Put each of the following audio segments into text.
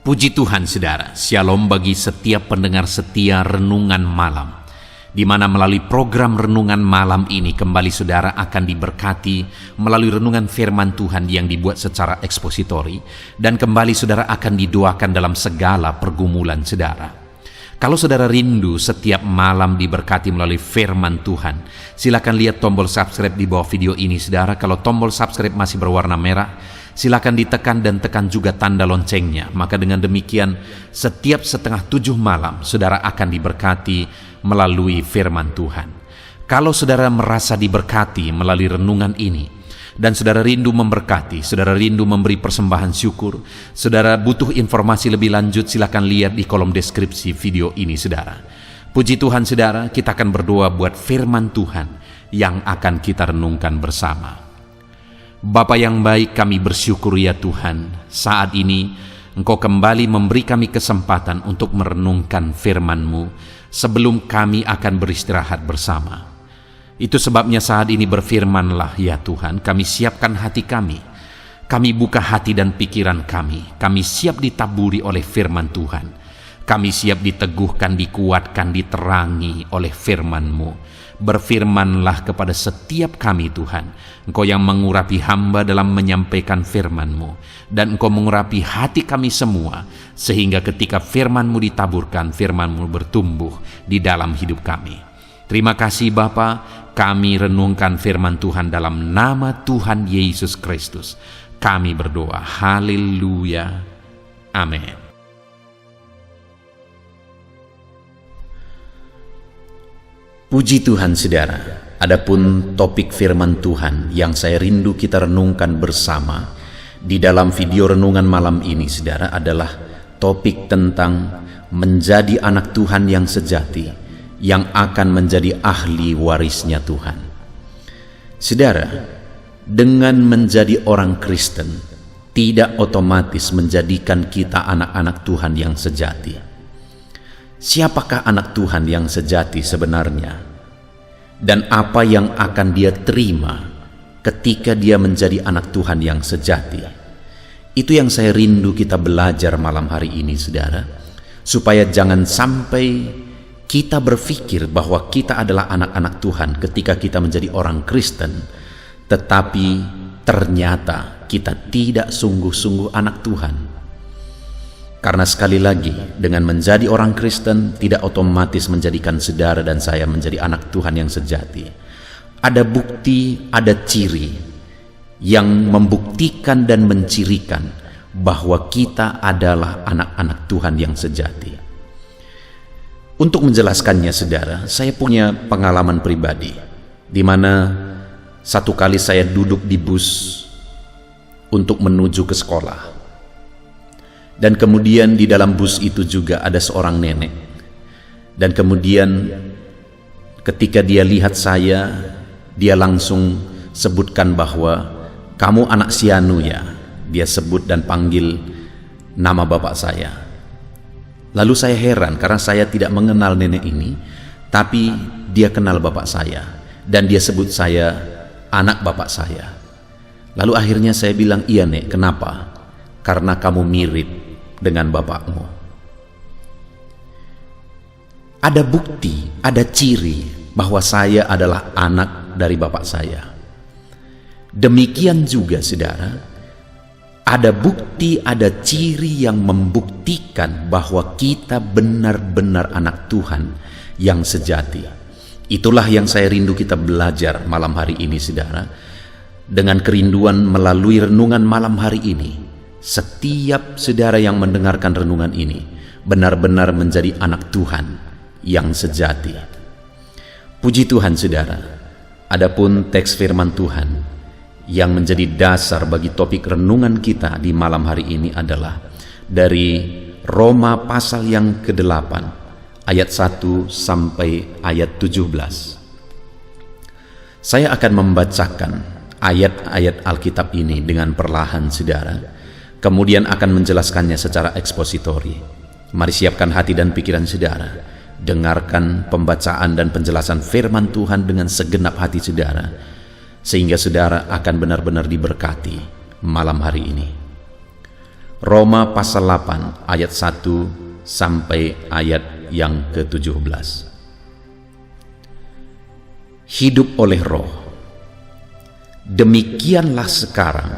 Puji Tuhan saudara, shalom bagi setiap pendengar setia Renungan Malam, di mana melalui program Renungan Malam ini kembali saudara akan diberkati melalui renungan firman Tuhan yang dibuat secara ekspositori, dan kembali saudara akan didoakan dalam segala pergumulan saudara. Kalau saudara rindu setiap malam diberkati melalui firman Tuhan, silakan lihat tombol subscribe di bawah video ini saudara. Kalau tombol subscribe masih berwarna merah, silakan ditekan dan tekan juga tanda loncengnya. Maka dengan demikian setiap 6:30 malam saudara akan diberkati melalui firman Tuhan. Kalau saudara merasa diberkati melalui renungan ini, dan saudara rindu memberkati, saudara rindu memberi persembahan syukur, saudara butuh informasi lebih lanjut, silakan lihat di kolom deskripsi video ini saudara. Puji Tuhan saudara, kita akan berdoa buat firman Tuhan yang akan kita renungkan bersama. Bapa yang baik, kami bersyukur ya Tuhan, saat ini Engkau kembali memberi kami kesempatan untuk merenungkan firman-Mu sebelum kami akan beristirahat bersama. Itu sebabnya saat ini berfirmanlah ya Tuhan, kami siapkan hati kami buka hati dan pikiran kami siap ditaburi oleh firman Tuhan, kami siap diteguhkan, dikuatkan, diterangi oleh firman-Mu. Berfirmanlah kepada setiap kami Tuhan, Engkau yang mengurapi hamba dalam menyampaikan firman-Mu, dan Engkau mengurapi hati kami semua, sehingga ketika firman-Mu ditaburkan, firman-Mu bertumbuh di dalam hidup kami. Terima kasih Bapa, kami renungkan firman Tuhan dalam nama Tuhan Yesus Kristus. Kami berdoa, haleluya, amin. Puji Tuhan saudara, adapun topik firman Tuhan yang saya rindu kita renungkan bersama di dalam video renungan malam ini saudara adalah topik tentang menjadi anak Tuhan yang sejati, yang akan menjadi ahli warisnya Tuhan. Saudara, dengan menjadi orang Kristen tidak otomatis menjadikan kita anak-anak Tuhan yang sejati. Siapakah anak Tuhan yang sejati sebenarnya? Dan apa yang akan dia terima ketika dia menjadi anak Tuhan yang sejati? Itu yang saya rindu kita belajar malam hari ini saudara, supaya jangan sampai kita berpikir bahwa kita adalah anak-anak Tuhan ketika kita menjadi orang Kristen, tetapi ternyata kita tidak sungguh-sungguh anak Tuhan. Karena sekali lagi, dengan menjadi orang Kristen tidak otomatis menjadikan saudara dan saya menjadi anak Tuhan yang sejati. Ada bukti, ada ciri yang membuktikan dan mencirikan bahwa kita adalah anak-anak Tuhan yang sejati. Untuk menjelaskannya saudara, saya punya pengalaman pribadi di mana satu kali saya duduk di bus untuk menuju ke sekolah, dan kemudian di dalam bus itu juga ada seorang nenek, dan kemudian ketika dia lihat saya, dia langsung sebutkan bahwa kamu anak si Anu ya. Dia sebut dan panggil nama bapak saya. Lalu saya heran karena saya tidak mengenal nenek ini, tapi dia kenal bapak saya dan dia sebut saya anak bapak saya. Lalu akhirnya saya bilang, iya nek, kenapa? Karena kamu mirip dengan bapakmu. Ada bukti, ada ciri bahwa saya adalah anak dari bapak saya. Demikian juga saudara, ada bukti, ada ciri yang membuktikan bahwa kita benar-benar anak Tuhan yang sejati. Itulah yang saya rindu kita belajar malam hari ini saudara. Dengan kerinduan melalui renungan malam hari ini, setiap saudara yang mendengarkan renungan ini benar-benar menjadi anak Tuhan yang sejati. Puji Tuhan saudara, adapun teks firman Tuhan yang menjadi dasar bagi topik renungan kita di malam hari ini adalah dari Roma pasal yang ke-8 ayat 1 sampai ayat 17. Saya akan membacakan ayat-ayat Alkitab ini dengan perlahan saudara, kemudian akan menjelaskannya secara ekspositori. Mari siapkan hati dan pikiran saudara, dengarkan pembacaan dan penjelasan firman Tuhan dengan segenap hati saudara, sehingga saudara akan benar-benar diberkati malam hari ini. Roma pasal 8 ayat 1 sampai ayat yang ke-17. Hidup oleh roh. Demikianlah sekarang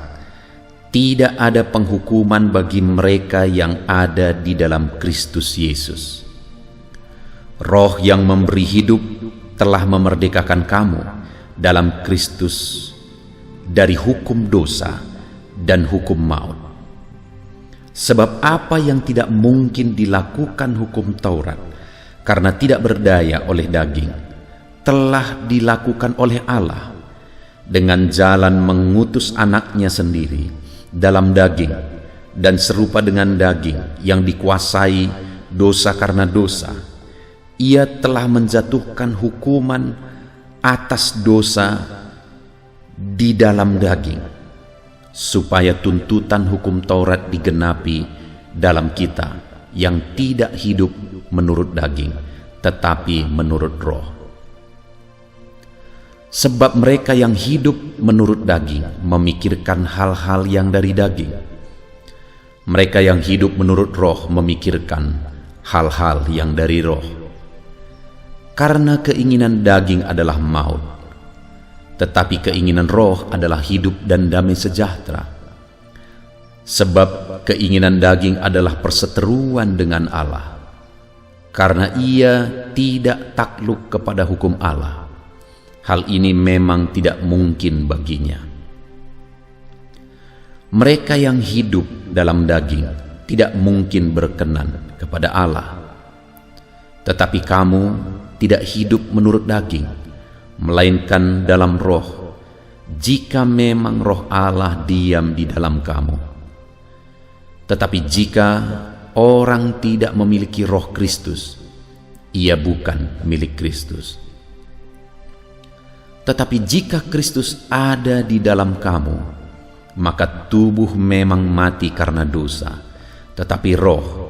tidak ada penghukuman bagi mereka yang ada di dalam Kristus Yesus. Roh yang memberi hidup telah memerdekakan kamu dalam Kristus dari hukum dosa dan hukum maut. Sebab apa yang tidak mungkin dilakukan hukum Taurat karena tidak berdaya oleh daging, telah dilakukan oleh Allah dengan jalan mengutus anaknya sendiri dalam daging, dan serupa dengan daging yang dikuasai dosa karena dosa, ia telah menjatuhkan hukuman atas dosa di dalam daging, supaya tuntutan hukum Taurat digenapi dalam kita yang tidak hidup menurut daging, tetapi menurut roh. Sebab mereka yang hidup menurut daging memikirkan hal-hal yang dari daging. Mereka yang hidup menurut roh memikirkan hal-hal yang dari roh. Karena keinginan daging adalah maut, tetapi keinginan roh adalah hidup dan damai sejahtera. Sebab keinginan daging adalah perseteruan dengan Allah, karena ia tidak takluk kepada hukum Allah. Hal ini memang tidak mungkin baginya. Mereka yang hidup dalam daging tidak mungkin berkenan kepada Allah. Tetapi kamu tidak hidup menurut daging, melainkan dalam roh, jika memang roh Allah diam di dalam kamu. Tetapi jika orang tidak memiliki roh Kristus, ia bukan milik Kristus. Tetapi jika Kristus ada di dalam kamu, maka tubuh memang mati karena dosa, tetapi roh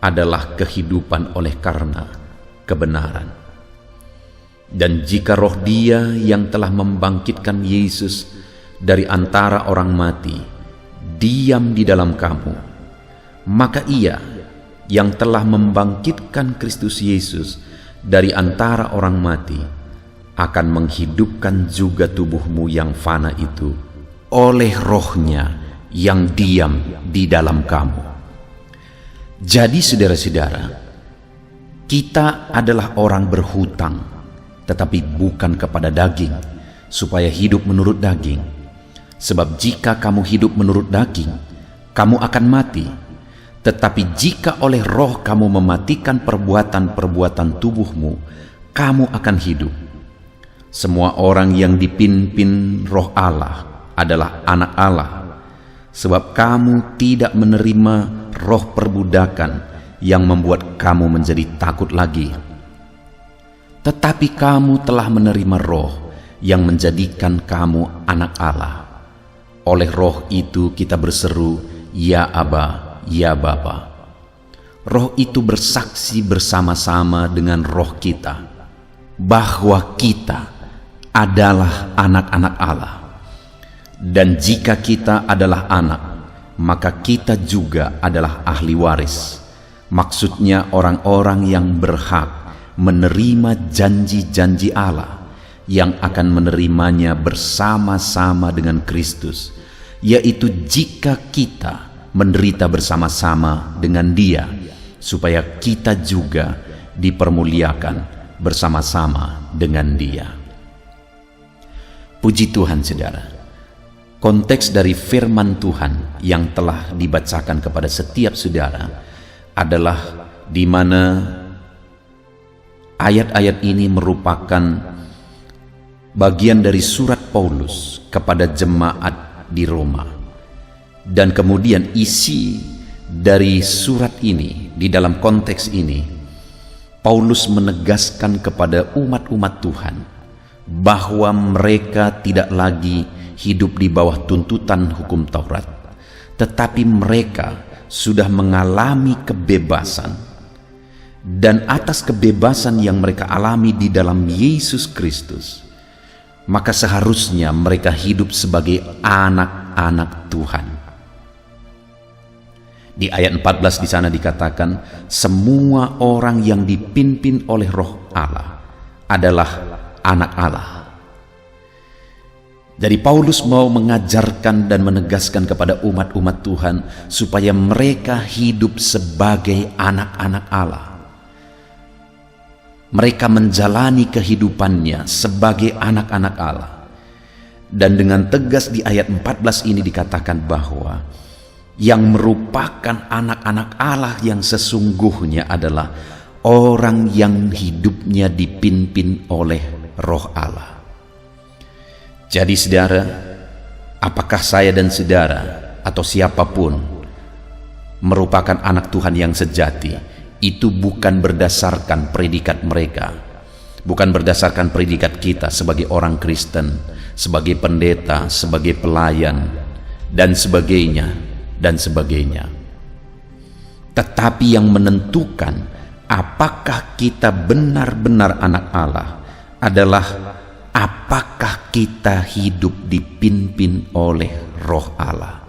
adalah kehidupan oleh karena kebenaran. Dan jika roh Dia yang telah membangkitkan Yesus dari antara orang mati diam di dalam kamu, maka Ia yang telah membangkitkan Kristus Yesus dari antara orang mati akan menghidupkan juga tubuhmu yang fana itu oleh rohnya yang diam di dalam kamu. Jadi saudara-saudara, kita adalah orang berhutang, tetapi bukan kepada daging, supaya hidup menurut daging. Sebab jika kamu hidup menurut daging, kamu akan mati. Tetapi jika oleh roh kamu mematikan perbuatan-perbuatan tubuhmu, kamu akan hidup. Semua orang yang dipimpin roh Allah adalah anak Allah. Sebab kamu tidak menerima roh perbudakan yang membuat kamu menjadi takut lagi. Tetapi kamu telah menerima roh yang menjadikan kamu anak Allah. Oleh roh itu kita berseru, Ya Aba, Ya Bapa. Roh itu bersaksi bersama-sama dengan roh kita bahwa kita adalah anak-anak Allah. Dan jika kita adalah anak, maka kita juga adalah ahli waris. Maksudnya orang-orang yang berhak menerima janji-janji Allah, yang akan menerimanya bersama-sama dengan Kristus, yaitu jika kita menderita bersama-sama dengan Dia, supaya kita juga dipermuliakan bersama-sama dengan Dia. Puji Tuhan saudara, konteks dari firman Tuhan yang telah dibacakan kepada setiap saudara adalah di mana ayat-ayat ini merupakan bagian dari surat Paulus kepada jemaat di Roma. Dan kemudian isi dari surat ini, di dalam konteks ini, Paulus menegaskan kepada umat-umat Tuhan bahwa mereka tidak lagi hidup di bawah tuntutan hukum Taurat, tetapi mereka sudah mengalami kebebasan. Dan atas kebebasan yang mereka alami di dalam Yesus Kristus, maka seharusnya mereka hidup sebagai anak-anak Tuhan. Di ayat 14 di sana dikatakan, semua orang yang dipimpin oleh Roh Allah adalah anak Allah. Jadi Paulus mau mengajarkan dan menegaskan kepada umat-umat Tuhan supaya mereka hidup sebagai anak-anak Allah. Mereka menjalani kehidupannya sebagai anak-anak Allah. Dan dengan tegas di ayat 14 ini dikatakan bahwa yang merupakan anak-anak Allah yang sesungguhnya adalah orang yang hidupnya dipimpin oleh Roh Allah. Jadi saudara, apakah saya dan saudara atau siapapun merupakan anak Tuhan yang sejati, itu bukan berdasarkan predikat mereka, bukan berdasarkan predikat kita sebagai orang Kristen, sebagai pendeta, sebagai pelayan, dan sebagainya, tetapi yang menentukan apakah kita benar-benar anak Allah adalah apakah kita hidup dipimpin oleh Roh Allah.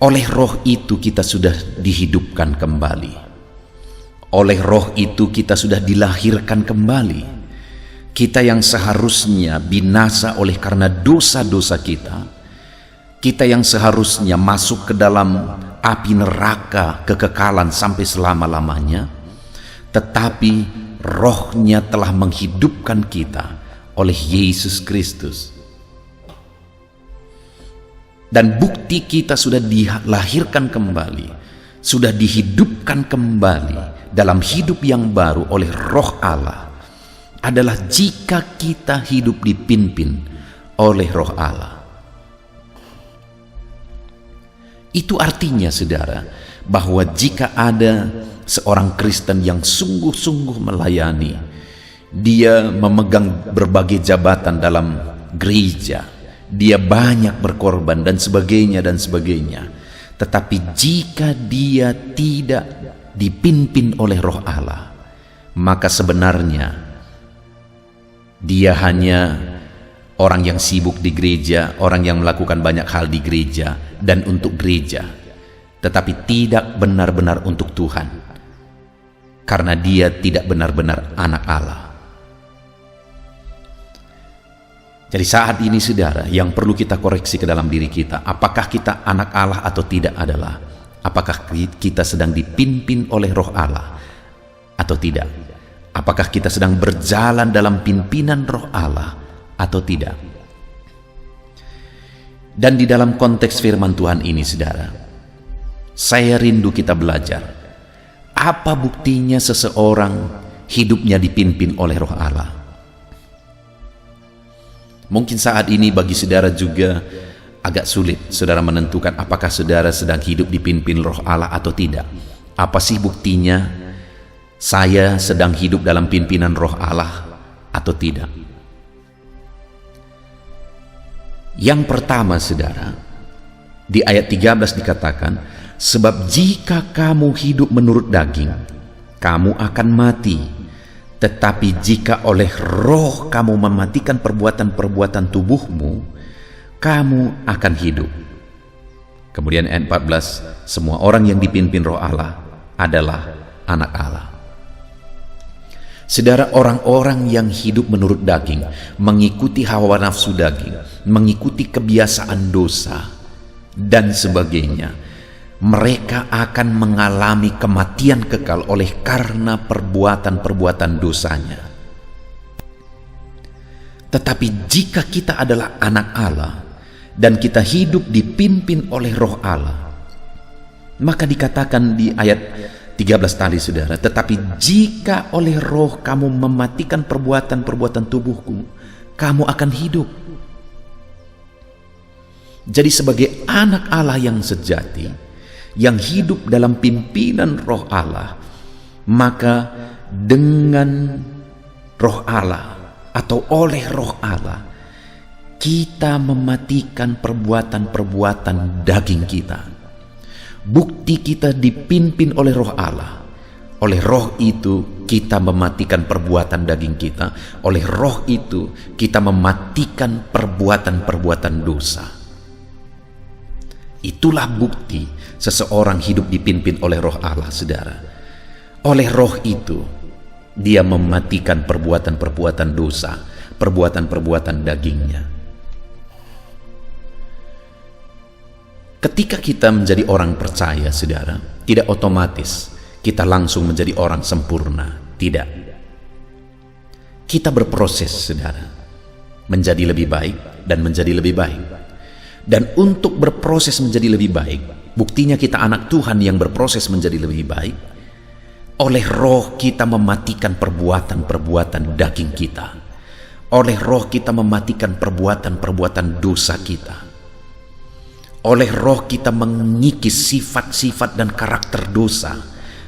Oleh Roh itu kita sudah dihidupkan kembali. Oleh Roh itu kita sudah dilahirkan kembali. Kita yang seharusnya binasa oleh karena dosa-dosa kita yang seharusnya masuk ke dalam api neraka kekekalan sampai selama-lamanya, tetapi Rohnya telah menghidupkan kita oleh Yesus Kristus. Dan bukti kita sudah dilahirkan kembali, sudah dihidupkan kembali dalam hidup yang baru oleh Roh Allah adalah jika kita hidup dipimpin oleh Roh Allah. Itu artinya saudara, bahwa jika ada seorang Kristen yang sungguh-sungguh melayani, dia memegang berbagai jabatan dalam gereja, dia banyak berkorban dan sebagainya, tetapi jika dia tidak dipimpin oleh Roh Allah, maka sebenarnya dia hanya orang yang sibuk di gereja, orang yang melakukan banyak hal di gereja dan untuk gereja, tetapi tidak benar-benar untuk Tuhan, karena dia tidak benar-benar anak Allah. Jadi saat ini saudara, yang perlu kita koreksi ke dalam diri kita, apakah kita anak Allah atau tidak adalah apakah kita sedang dipimpin oleh Roh Allah atau tidak. Apakah kita sedang berjalan dalam pimpinan Roh Allah atau tidak. Dan di dalam konteks firman Tuhan ini saudara, saya rindu kita belajar apa buktinya seseorang hidupnya dipimpin oleh Roh Allah. Mungkin saat ini bagi saudara juga agak sulit saudara menentukan apakah saudara sedang hidup dipimpin Roh Allah atau tidak. Apa sih buktinya saya sedang hidup dalam pimpinan Roh Allah atau tidak? Yang pertama saudara, di ayat 13 dikatakan, sebab jika kamu hidup menurut daging, kamu akan mati. Tetapi jika oleh Roh kamu mematikan perbuatan-perbuatan tubuhmu, kamu akan hidup. Kemudian ayat 14, semua orang yang dipimpin Roh Allah adalah anak Allah. Saudara, orang-orang yang hidup menurut daging, mengikuti hawa nafsu daging, mengikuti kebiasaan dosa dan sebagainya, mereka akan mengalami kematian kekal oleh karena perbuatan-perbuatan dosanya. Tetapi jika kita adalah anak Allah dan kita hidup dipimpin oleh Roh Allah, maka dikatakan di ayat 13 tadi saudara, tetapi jika oleh Roh kamu mematikan perbuatan-perbuatan tubuhku, kamu akan hidup. Jadi sebagai anak Allah yang sejati, yang hidup dalam pimpinan Roh Allah, maka dengan Roh Allah atau oleh Roh Allah, kita mematikan perbuatan-perbuatan daging kita. Bukti kita dipimpin oleh Roh Allah. Oleh Roh itu kita mematikan perbuatan daging kita. Oleh Roh itu kita mematikan perbuatan-perbuatan dosa. Itulah bukti seseorang hidup dipimpin oleh Roh Allah, saudara. Oleh Roh itu, dia mematikan perbuatan-perbuatan dosa, perbuatan-perbuatan dagingnya. Ketika kita menjadi orang percaya, saudara, tidak otomatis kita langsung menjadi orang sempurna. Tidak. Kita berproses, saudara, menjadi lebih baik dan menjadi lebih baik. Dan untuk berproses menjadi lebih baik, buktinya kita anak Tuhan yang berproses menjadi lebih baik, oleh Roh kita mematikan perbuatan-perbuatan daging kita. Oleh Roh kita mematikan perbuatan-perbuatan dosa kita. Oleh Roh kita mengikis sifat-sifat dan karakter dosa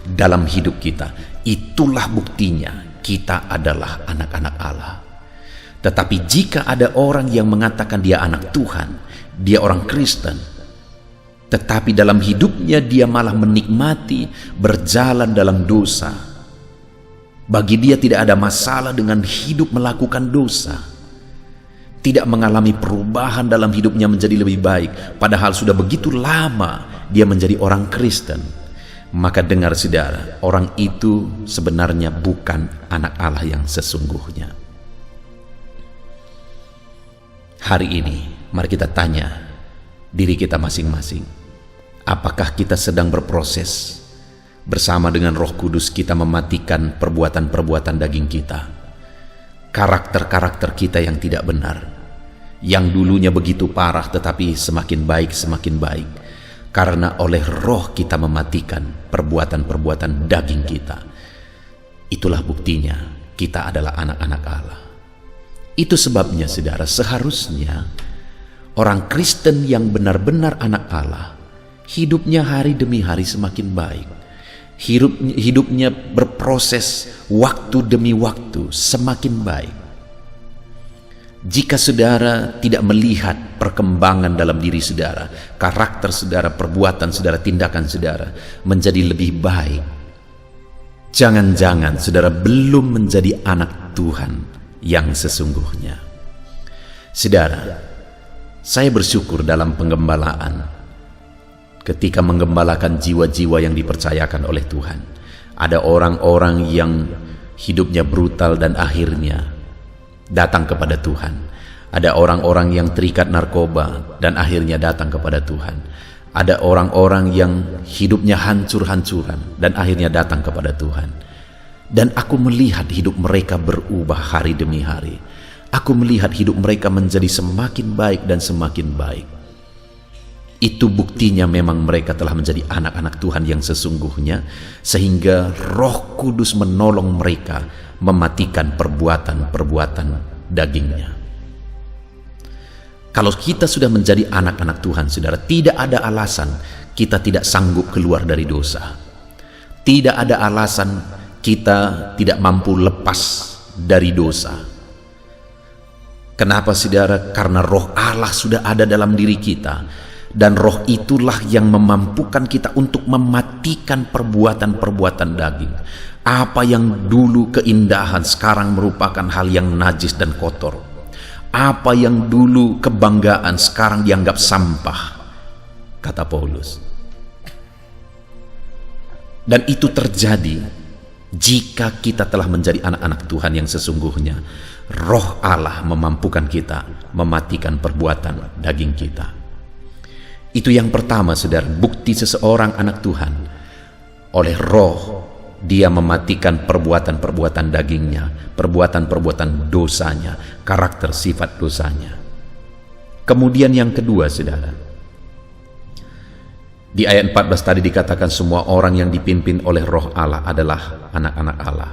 dalam hidup kita. Itulah buktinya kita adalah anak-anak Allah. Tetapi jika ada orang yang mengatakan dia anak Tuhan, dia orang Kristen, tetapi dalam hidupnya dia malah menikmati berjalan dalam dosa, bagi dia tidak ada masalah dengan hidup melakukan dosa, tidak mengalami perubahan dalam hidupnya menjadi lebih baik, padahal sudah begitu lama dia menjadi orang Kristen, maka dengar saudara, orang itu sebenarnya bukan anak Allah yang sesungguhnya. Hari ini mari kita tanya diri kita masing-masing, apakah kita sedang berproses bersama dengan Roh Kudus kita mematikan perbuatan-perbuatan daging kita, karakter-karakter kita yang tidak benar, yang dulunya begitu parah tetapi semakin baik, karena oleh Roh kita mematikan perbuatan-perbuatan daging kita. Itulah buktinya kita adalah anak-anak Allah. Itu sebabnya saudara, seharusnya orang Kristen yang benar-benar anak Allah, hidupnya hari demi hari semakin baik. Hidupnya berproses waktu demi waktu semakin baik. Jika saudara tidak melihat perkembangan dalam diri saudara, karakter saudara, perbuatan saudara, tindakan saudara menjadi lebih baik, jangan-jangan saudara belum menjadi anak Tuhan yang sesungguhnya. Saudara, saya bersyukur dalam penggembalaan, ketika menggembalakan jiwa-jiwa yang dipercayakan oleh Tuhan, ada orang-orang yang hidupnya brutal dan akhirnya datang kepada Tuhan. Ada orang-orang yang terikat narkoba dan akhirnya datang kepada Tuhan. Ada orang-orang yang hidupnya hancur-hancuran dan akhirnya datang kepada Tuhan. Dan aku melihat hidup mereka berubah hari demi hari. Aku melihat hidup mereka menjadi semakin baik dan semakin baik. Itu buktinya memang mereka telah menjadi anak-anak Tuhan yang sesungguhnya, sehingga Roh Kudus menolong mereka mematikan perbuatan-perbuatan dagingnya. Kalau kita sudah menjadi anak-anak Tuhan, saudara, tidak ada alasan kita tidak sanggup keluar dari dosa. Tidak ada alasan kita tidak mampu lepas dari dosa. Kenapa saudara? Karena Roh Allah sudah ada dalam diri kita, dan Roh itulah yang memampukan kita untuk mematikan perbuatan-perbuatan daging. Apa yang dulu keindahan sekarang merupakan hal yang najis dan kotor. Apa yang dulu kebanggaan sekarang dianggap sampah, kata Paulus. Dan itu terjadi jika kita telah menjadi anak-anak Tuhan yang sesungguhnya. Roh Allah memampukan kita mematikan perbuatan daging kita. Itu yang pertama, saudara, bukti seseorang anak Tuhan. Oleh Roh dia mematikan perbuatan-perbuatan dagingnya, perbuatan-perbuatan dosanya, karakter sifat dosanya. Kemudian yang kedua, saudara, di ayat 14 tadi dikatakan semua orang yang dipimpin oleh Roh Allah adalah anak-anak Allah.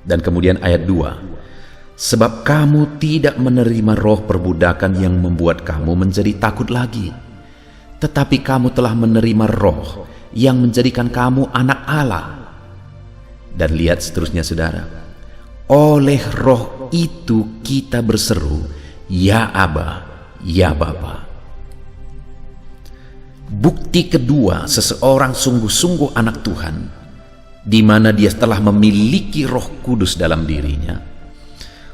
Dan kemudian ayat 2, sebab kamu tidak menerima roh perbudakan yang membuat kamu menjadi takut lagi, tetapi kamu telah menerima Roh yang menjadikan kamu anak Allah. Dan lihat seterusnya, saudara, oleh Roh itu kita berseru, ya Aba, ya Bapa. Bukti kedua seseorang sungguh-sungguh anak Tuhan, di mana dia telah memiliki Roh Kudus dalam dirinya.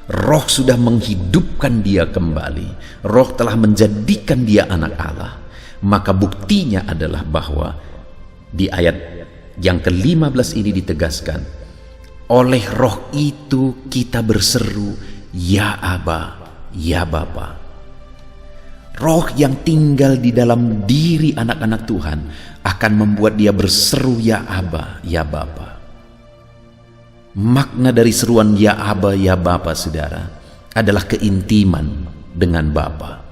Roh sudah menghidupkan dia kembali. Roh telah menjadikan dia anak Allah. Maka buktinya adalah bahwa di ayat yang ke-15 ini ditegaskan, oleh roh itu kita berseru, ya Aba, ya Bapa. Roh yang tinggal di dalam diri anak-anak Tuhan akan membuat dia berseru, ya Aba, ya Bapa. Makna dari seruan ya Aba, ya Bapa, saudara, adalah keintiman dengan Bapa.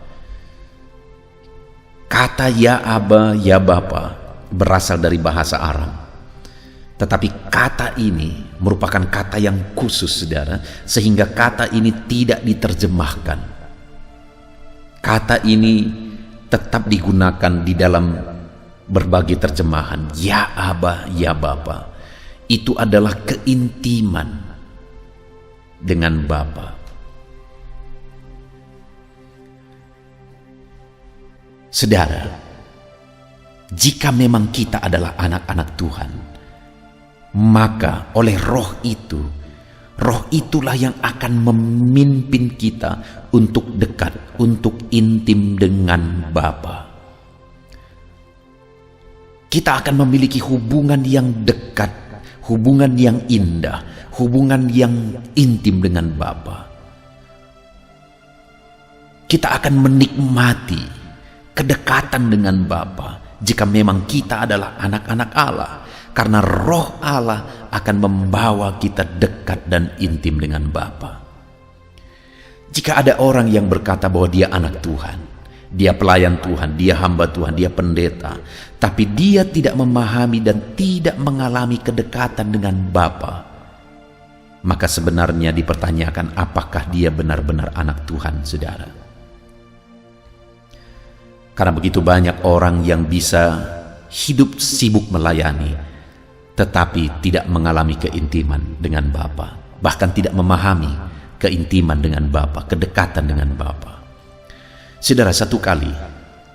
Kata ya Aba, ya Bapa berasal dari bahasa Aram. Tetapi kata ini merupakan kata yang khusus, saudara, sehingga kata ini tidak diterjemahkan. Kata ini tetap digunakan di dalam berbagai terjemahan. Ya Aba, ya Bapa. Itu adalah keintiman dengan Bapa. Saudara, jika memang kita adalah anak-anak Tuhan, maka oleh roh itulah yang akan memimpin kita untuk dekat, untuk intim dengan Bapa. Kita akan memiliki hubungan yang dekat, hubungan yang indah, hubungan yang intim dengan Bapa. Kita akan menikmati kedekatan dengan Bapa jika memang kita adalah anak-anak Allah, karena roh Allah akan membawa kita dekat dan intim dengan Bapa. Jika ada orang yang berkata bahwa dia anak Tuhan, dia pelayan Tuhan, dia hamba Tuhan, dia pendeta, tapi dia tidak memahami dan tidak mengalami kedekatan dengan Bapa, maka sebenarnya dipertanyakan apakah dia benar-benar anak Tuhan, saudara. Karena begitu banyak orang yang bisa hidup sibuk melayani, tetapi tidak mengalami keintiman dengan Bapa, bahkan tidak memahami keintiman dengan Bapa, kedekatan dengan Bapa. Saudara, satu kali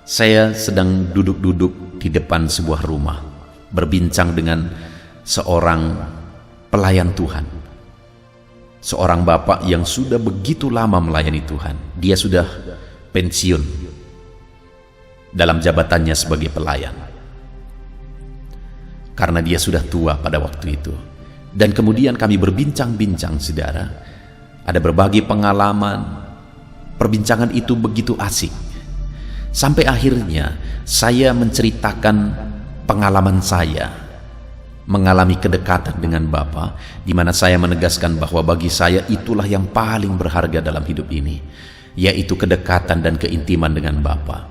saya sedang duduk-duduk di depan sebuah rumah, berbincang dengan seorang pelayan Tuhan, seorang bapak yang sudah begitu lama melayani Tuhan. Dia sudah pensiun dalam jabatannya sebagai pelayan, karena dia sudah tua pada waktu itu. Dan kemudian kami berbincang-bincang, saudara. Ada berbagai pengalaman. Perbincangan itu begitu asik. Sampai akhirnya saya menceritakan pengalaman saya mengalami kedekatan dengan Bapa, di mana saya menegaskan bahwa bagi saya itulah yang paling berharga dalam hidup ini, yaitu kedekatan dan keintiman dengan Bapa.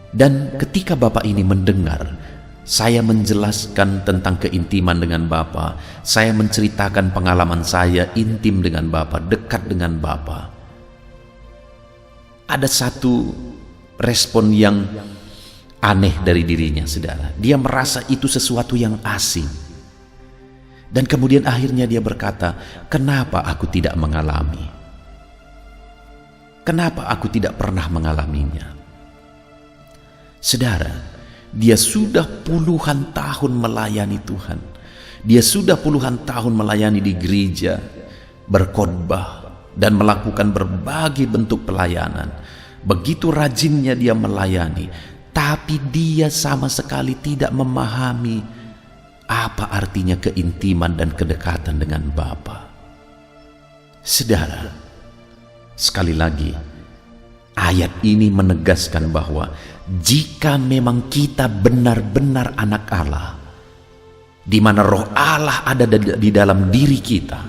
Dan ketika Bapak ini mendengar saya menjelaskan tentang keintiman dengan Bapa, saya menceritakan pengalaman saya intim dengan Bapa, dekat dengan Bapa, ada satu respon yang aneh dari dirinya, saudara. Dia merasa itu sesuatu yang asing. Dan kemudian akhirnya dia berkata, kenapa aku tidak mengalami? Kenapa aku tidak pernah mengalaminya? Saudara, dia sudah puluhan tahun melayani Tuhan. Dia sudah puluhan tahun melayani di gereja, berkhotbah, dan melakukan berbagai bentuk pelayanan. Begitu rajinnya dia melayani, tapi dia sama sekali tidak memahami apa artinya keintiman dan kedekatan dengan Bapa. Saudara, sekali lagi, ayat ini menegaskan bahwa jika memang kita benar-benar anak Allah, di mana roh Allah ada di dalam diri kita,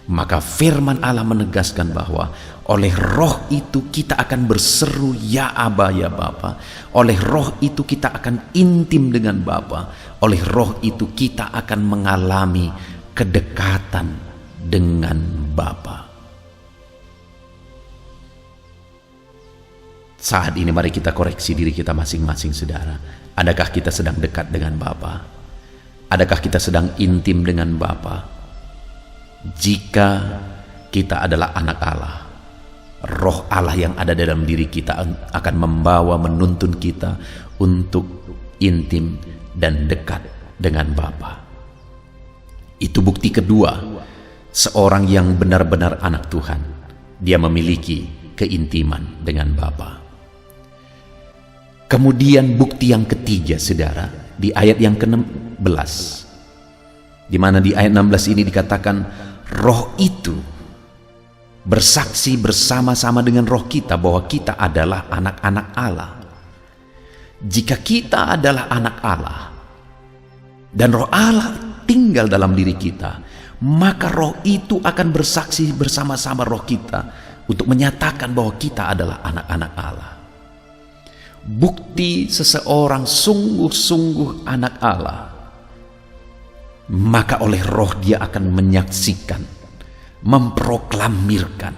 maka firman Allah menegaskan bahwa oleh roh itu kita akan berseru ya Aba, ya Bapa. Oleh roh itu kita akan intim dengan Bapa. Oleh roh itu kita akan mengalami kedekatan dengan Bapa. Saat ini mari kita koreksi diri kita masing-masing, saudara. Adakah kita sedang dekat dengan Bapa? Adakah kita sedang intim dengan Bapa? Jika kita adalah anak Allah, roh Allah yang ada dalam diri kita akan membawa, menuntun kita untuk intim dan dekat dengan Bapa. Itu bukti kedua, seorang yang benar-benar anak Tuhan, dia memiliki keintiman dengan Bapa. Kemudian bukti yang ketiga, saudara, di ayat yang ke-16, di mana di ayat 16 ini dikatakan roh itu bersaksi bersama-sama dengan roh kita bahwa kita adalah anak-anak Allah. Jika kita adalah anak Allah dan roh Allah tinggal dalam diri kita, maka roh itu akan bersaksi bersama-sama roh kita untuk menyatakan bahwa kita adalah anak-anak Allah. Bukti seseorang sungguh-sungguh anak Allah, maka oleh roh dia akan menyaksikan, memproklamirkan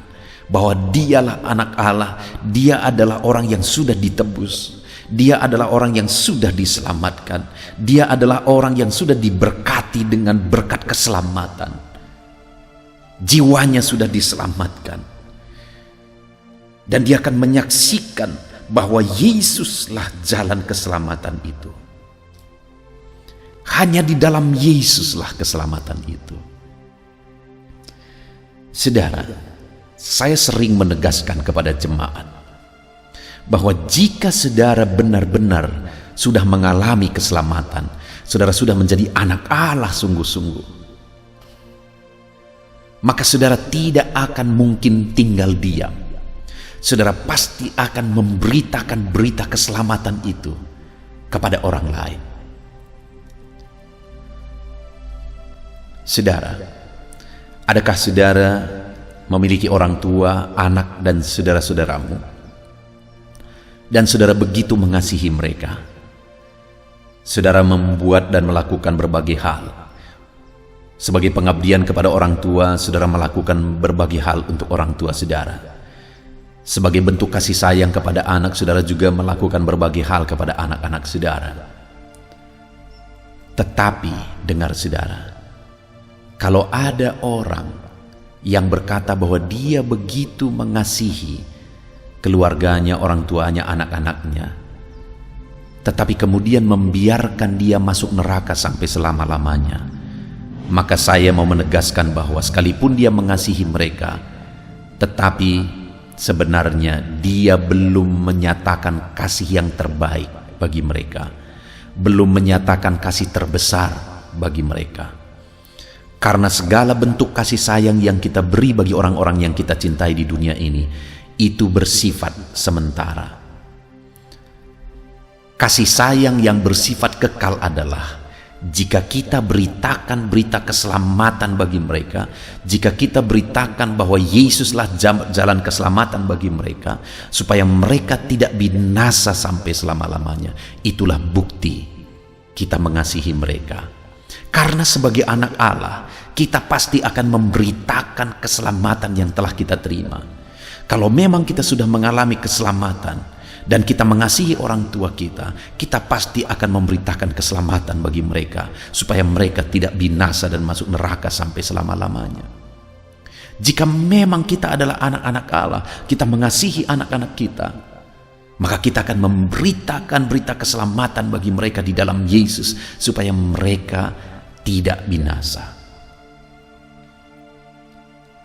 bahwa dialah anak Allah, dia adalah orang yang sudah ditebus, dia adalah orang yang sudah diselamatkan, dia adalah orang yang sudah diberkati dengan berkat keselamatan, jiwanya sudah diselamatkan, dan dia akan menyaksikan bahwa Yesuslah jalan keselamatan itu. Hanya di dalam Yesuslah keselamatan itu. Saudara, saya sering menegaskan kepada jemaat bahwa jika saudara benar-benar sudah mengalami keselamatan, saudara sudah menjadi anak Allah sungguh-sungguh, maka saudara tidak akan mungkin tinggal diam. Saudara pasti akan memberitakan berita keselamatan itu kepada orang lain. Saudara, adakah saudara memiliki orang tua, anak, dan saudara-saudaramu, dan saudara begitu mengasihi mereka? Saudara membuat dan melakukan berbagai hal. Sebagai pengabdian kepada orang tua, saudara melakukan berbagai hal untuk orang tua saudara. Sebagai bentuk kasih sayang kepada anak, saudara juga melakukan berbagai hal kepada anak-anak saudara. Tetapi dengar saudara, kalau ada orang yang berkata bahwa dia begitu mengasihi keluarganya, orang tuanya, anak-anaknya, tetapi kemudian membiarkan dia masuk neraka sampai selama-lamanya, maka saya mau menegaskan bahwa sekalipun dia mengasihi mereka, tetapi sebenarnya dia belum menyatakan kasih yang terbaik bagi mereka, belum menyatakan kasih terbesar bagi mereka. Karena segala bentuk kasih sayang yang kita beri bagi orang-orang yang kita cintai di dunia ini, itu bersifat sementara. Kasih sayang yang bersifat kekal adalah jika kita beritakan berita keselamatan bagi mereka, jika kita beritakan bahwa Yesuslah jalan keselamatan bagi mereka, supaya mereka tidak binasa sampai selama-lamanya, itulah bukti kita mengasihi mereka. Karena sebagai anak Allah, kita pasti akan memberitakan keselamatan yang telah kita terima. Kalau memang kita sudah mengalami keselamatan dan kita mengasihi orang tua kita, kita pasti akan memberitakan keselamatan bagi mereka, supaya mereka tidak binasa dan masuk neraka sampai selama-lamanya. Jika memang kita adalah anak-anak Allah, kita mengasihi anak-anak kita, maka kita akan memberitakan berita keselamatan bagi mereka di dalam Yesus, supaya mereka tidak binasa.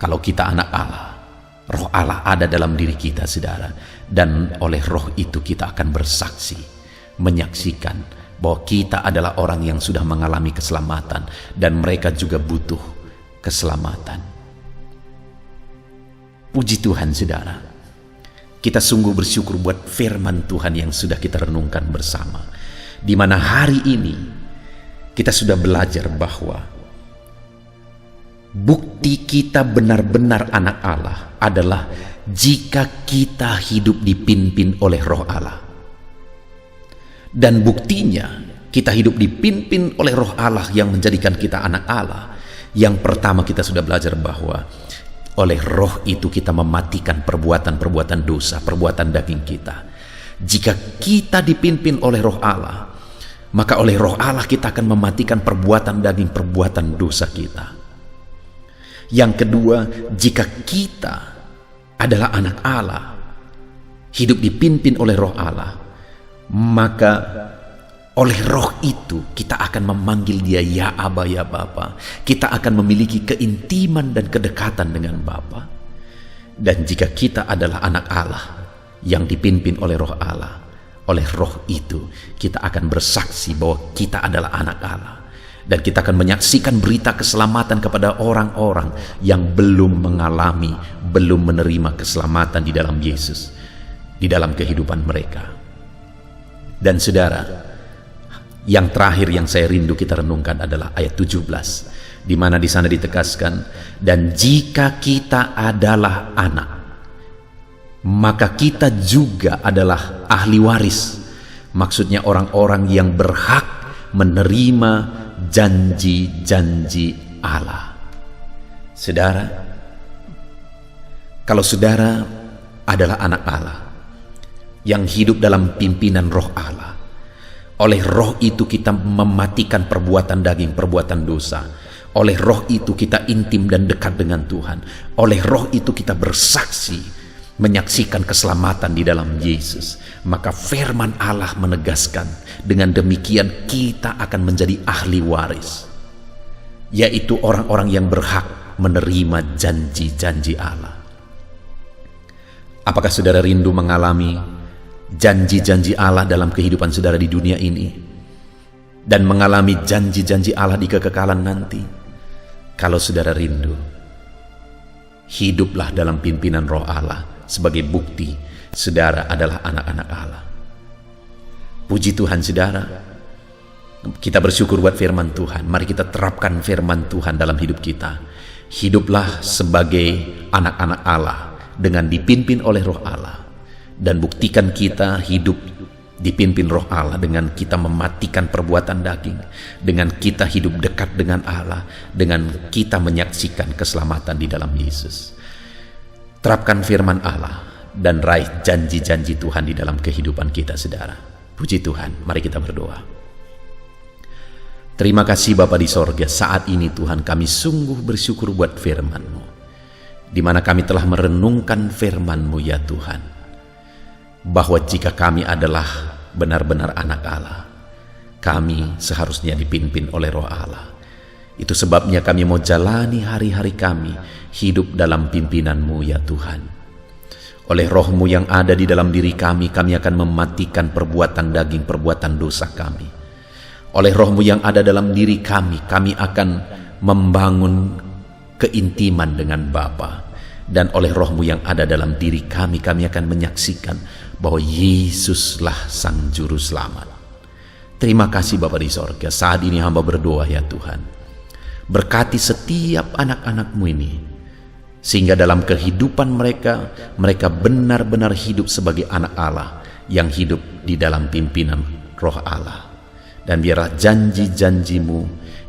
Kalau kita anak Allah, roh Allah ada dalam diri kita, saudara, dan oleh roh itu kita akan bersaksi, menyaksikan bahwa kita adalah orang yang sudah mengalami keselamatan, dan mereka juga butuh keselamatan. Puji Tuhan, saudara, kita sungguh bersyukur buat firman Tuhan yang sudah kita renungkan bersama, di mana hari ini kita sudah belajar bahwa bukti kita benar-benar anak Allah adalah jika kita hidup dipimpin oleh roh Allah. Dan buktinya kita hidup dipimpin oleh roh Allah yang menjadikan kita anak Allah. Yang pertama, kita sudah belajar bahwa oleh roh itu kita mematikan perbuatan-perbuatan dosa, perbuatan daging kita. Jika kita dipimpin oleh roh Allah, maka oleh roh Allah kita akan mematikan perbuatan daging, perbuatan dosa kita. Yang kedua, jika kita adalah anak Allah, hidup dipimpin oleh roh Allah, maka oleh roh itu kita akan memanggil dia ya Aba, ya Bapa. Kita akan memiliki keintiman dan kedekatan dengan Bapa. Dan jika kita adalah anak Allah yang dipimpin oleh roh Allah, Oleh roh itu kita akan bersaksi bahwa kita adalah anak Allah. Dan kita akan menyaksikan berita keselamatan kepada orang-orang yang belum mengalami, belum menerima keselamatan di dalam Yesus, di dalam kehidupan mereka. Dan saudara, yang terakhir yang saya rindu kita renungkan adalah ayat 17, di mana di sana ditegaskan, dan jika kita adalah anak, maka kita juga adalah ahli waris. Maksudnya orang-orang yang berhak menerima janji-janji Allah. Saudara, kalau saudara adalah anak Allah yang hidup dalam pimpinan roh Allah, oleh roh itu kita mematikan perbuatan daging, perbuatan dosa. Oleh roh itu kita intim dan dekat dengan Tuhan. Oleh roh itu kita bersaksi, menyaksikan keselamatan di dalam Yesus. Maka firman Allah menegaskan, dengan demikian kita akan menjadi ahli waris, yaitu orang-orang yang berhak menerima janji-janji Allah. Apakah saudara rindu mengalami janji-janji Allah dalam kehidupan saudara di dunia ini, dan mengalami janji-janji Allah di kekekalan nanti? Kalau saudara rindu, hiduplah dalam pimpinan roh Allah sebagai bukti saudara adalah anak-anak Allah. Puji Tuhan saudara, kita bersyukur buat firman Tuhan. Mari kita terapkan firman Tuhan dalam hidup kita. Hiduplah sebagai anak-anak Allah dengan dipimpin oleh roh Allah, dan buktikan kita hidup dipimpin roh Allah dengan kita mematikan perbuatan daging, dengan kita hidup dekat dengan Allah, dengan kita menyaksikan keselamatan di dalam Yesus. Terapkan firman Allah dan raih janji-janji Tuhan di dalam kehidupan kita saudara. Puji Tuhan, mari kita berdoa. Terima kasih Bapa di sorga, saat ini Tuhan kami sungguh bersyukur buat firman-Mu, di mana kami telah merenungkan firman-Mu ya Tuhan, bahwa jika kami adalah benar-benar anak Allah, kami seharusnya dipimpin oleh roh Allah. Itu sebabnya kami mau jalani hari-hari kami hidup dalam pimpinan-Mu ya Tuhan. Oleh roh-Mu yang ada di dalam diri kami, kami akan mematikan perbuatan daging, perbuatan dosa kami. Oleh roh-Mu yang ada dalam diri kami, kami akan membangun keintiman dengan Bapa. Dan oleh roh-Mu yang ada dalam diri kami, kami akan menyaksikan bahwa Yesuslah Sang Juru Selamat. Terima kasih Bapa di sorga, saat ini hamba berdoa ya Tuhan, berkati setiap anak-anak-Mu ini, sehingga dalam kehidupan mereka, mereka benar-benar hidup sebagai anak Allah yang hidup di dalam pimpinan roh Allah. Dan biarlah janji-janji-Mu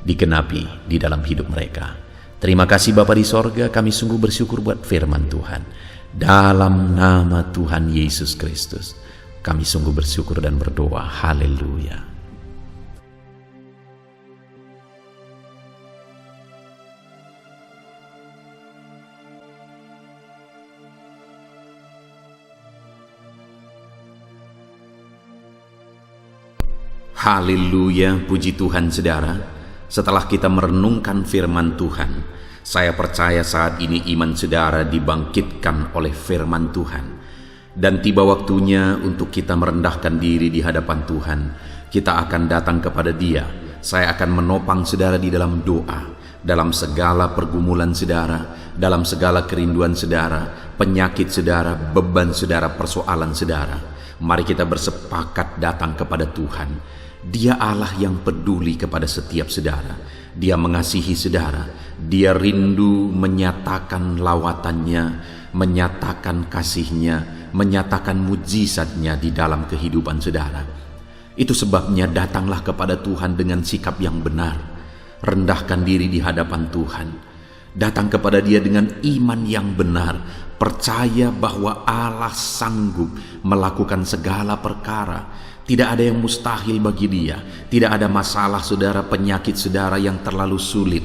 digenapi di dalam hidup mereka. Terima kasih Bapa di sorga, kami sungguh bersyukur buat firman Tuhan. Dalam nama Tuhan Yesus Kristus, kami sungguh bersyukur dan berdoa. Haleluya. Haleluya, puji Tuhan saudara. Setelah kita merenungkan firman Tuhan, saya percaya saat ini iman saudara dibangkitkan oleh firman Tuhan. Dan tiba waktunya untuk kita merendahkan diri di hadapan Tuhan. Kita akan datang kepada Dia. Saya akan menopang saudara di dalam doa, dalam segala pergumulan saudara, dalam segala kerinduan saudara, penyakit saudara, beban saudara, persoalan saudara. Mari kita bersepakat datang kepada Tuhan. Dia Allah yang peduli kepada setiap saudara. Dia mengasihi saudara. Dia rindu menyatakan lawatannya, menyatakan kasihnya, menyatakan mujizatnya di dalam kehidupan saudara. Itu sebabnya datanglah kepada Tuhan dengan sikap yang benar. Rendahkan diri di hadapan Tuhan. Datang kepada Dia dengan iman yang benar. Percaya bahwa Allah sanggup melakukan segala perkara. Tidak ada yang mustahil bagi Dia. Tidak ada masalah saudara, penyakit saudara yang terlalu sulit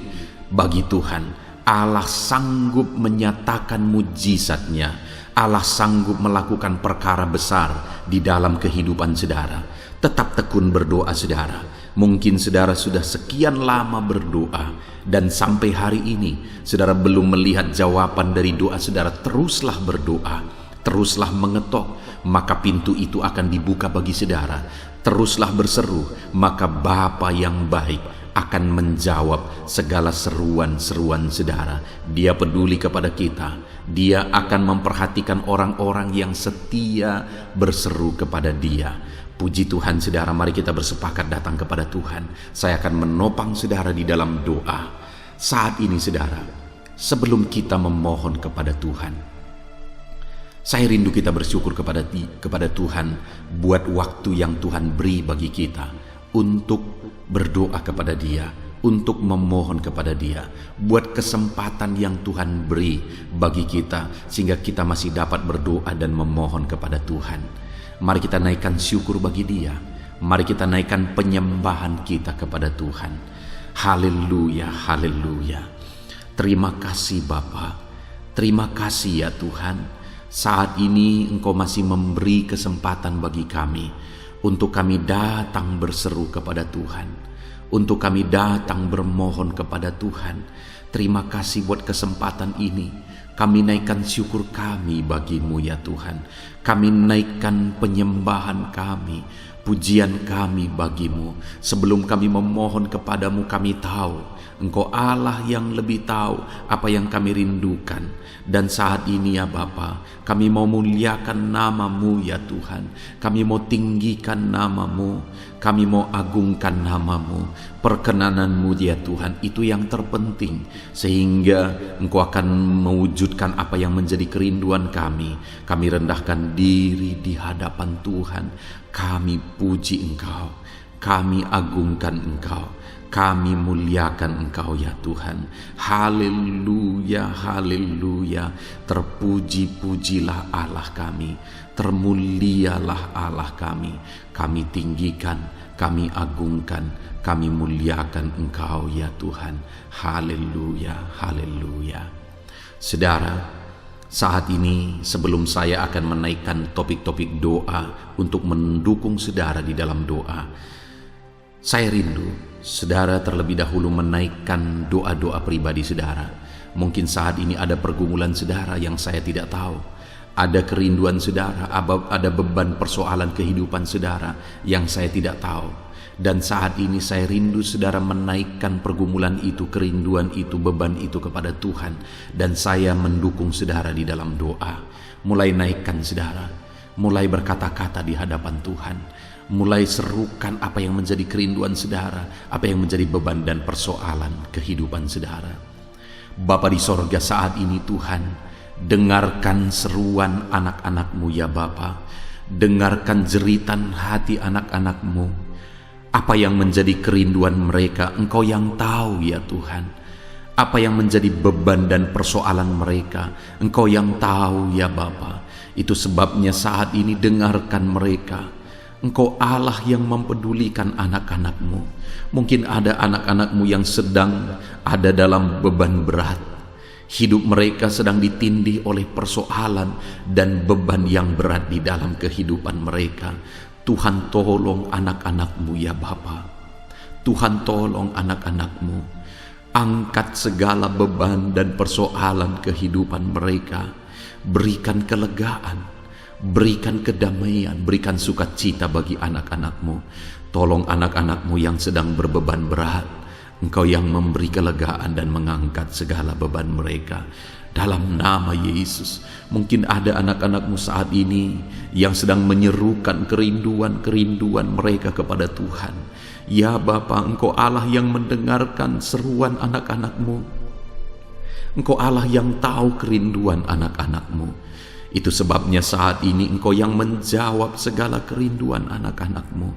bagi Tuhan. Allah sanggup menyatakan mujizatnya. Allah sanggup melakukan perkara besar di dalam kehidupan saudara. Tetap tekun berdoa saudara. Mungkin saudara sudah sekian lama berdoa, dan sampai hari ini saudara belum melihat jawaban dari doa saudara. Teruslah berdoa. Teruslah mengetok, maka pintu itu akan dibuka bagi saudara. Teruslah berseru, maka Bapa yang baik akan menjawab segala seruan-seruan saudara. Dia peduli kepada kita. Dia akan memperhatikan orang-orang yang setia berseru kepada Dia. Puji Tuhan saudara, mari kita bersepakat datang kepada Tuhan. Saya akan menopang saudara di dalam doa. Saat ini saudara, sebelum kita memohon kepada Tuhan, saya rindu kita bersyukur kepada Tuhan buat waktu yang Tuhan beri bagi kita untuk berdoa kepada Dia, untuk memohon kepada Dia, buat kesempatan yang Tuhan beri bagi kita sehingga kita masih dapat berdoa dan memohon kepada Tuhan. Mari kita naikkan syukur bagi Dia. Mari kita naikkan penyembahan kita kepada Tuhan. Haleluya, haleluya. Terima kasih Bapa. Terima kasih ya Tuhan. Saat ini Engkau masih memberi kesempatan bagi kami untuk kami datang berseru kepada Tuhan, untuk kami datang bermohon kepada Tuhan. Terima kasih buat kesempatan ini. Kami naikkan syukur kami bagi-Mu ya Tuhan. Kami naikkan penyembahan kami, pujian kami bagi-Mu. Sebelum kami memohon kepadamu, kami tahu Engkau Allah yang lebih tahu apa yang kami rindukan. Dan saat ini ya Bapa, kami mau muliakan nama-Mu ya Tuhan. Kami mau tinggikan nama-Mu, kami mau agungkan nama-Mu. Perkenanan-Mu ya Tuhan, itu yang terpenting, sehingga Engkau akan mewujudkan apa yang menjadi kerinduan kami. Kami rendahkan diri di hadapan Tuhan. Kami puji Engkau, kami agungkan Engkau, kami muliakan Engkau ya Tuhan. Haleluya, haleluya. Terpuji-pujilah Allah kami, termulialah Allah kami. Kami tinggikan, kami agungkan, kami muliakan Engkau ya Tuhan. Haleluya, haleluya. Saudara, saat ini sebelum saya akan menaikkan topik-topik doa untuk mendukung saudara di dalam doa, saya rindu saudara terlebih dahulu menaikkan doa-doa pribadi saudara. Mungkin saat ini ada pergumulan saudara yang saya tidak tahu. Ada kerinduan saudara, ada beban persoalan kehidupan saudara yang saya tidak tahu. Dan saat ini saya rindu saudara menaikkan pergumulan itu, kerinduan itu, beban itu kepada Tuhan. Dan saya mendukung saudara di dalam doa. Mulai naikkan saudara, mulai berkata-kata di hadapan Tuhan. Mulai serukan apa yang menjadi kerinduan saudara, apa yang menjadi beban dan persoalan kehidupan saudara. Bapa di sorga, saat ini Tuhan, dengarkan seruan anak-anak-Mu ya Bapa. Dengarkan jeritan hati anak-anak-Mu. Apa yang menjadi kerinduan mereka, Engkau yang tahu ya Tuhan. Apa yang menjadi beban dan persoalan mereka, Engkau yang tahu ya Bapa. Itu sebabnya saat ini dengarkan mereka. Engkau Allah yang mempedulikan anak-anak-Mu. Mungkin ada anak-anak-Mu yang sedang ada dalam beban berat. Hidup mereka sedang ditindih oleh persoalan dan beban yang berat di dalam kehidupan mereka. Tuhan tolong anak-anak-Mu ya Bapa. Tuhan tolong anak-anak-Mu. Angkat segala beban dan persoalan kehidupan mereka. Berikan kelegaan, berikan kedamaian, berikan sukacita bagi anak-anak-Mu. Tolong anak-anak-Mu yang sedang berbeban berat. Engkau yang memberi kelegaan dan mengangkat segala beban mereka. Dalam nama Yesus, mungkin ada anak-anak-Mu saat ini yang sedang menyerukan kerinduan-kerinduan mereka kepada Tuhan. Ya Bapa, Engkau Allah yang mendengarkan seruan anak-anak-Mu. Engkau Allah yang tahu kerinduan anak-anak-Mu. Itu sebabnya saat ini Engkau yang menjawab segala kerinduan anak-anak-Mu.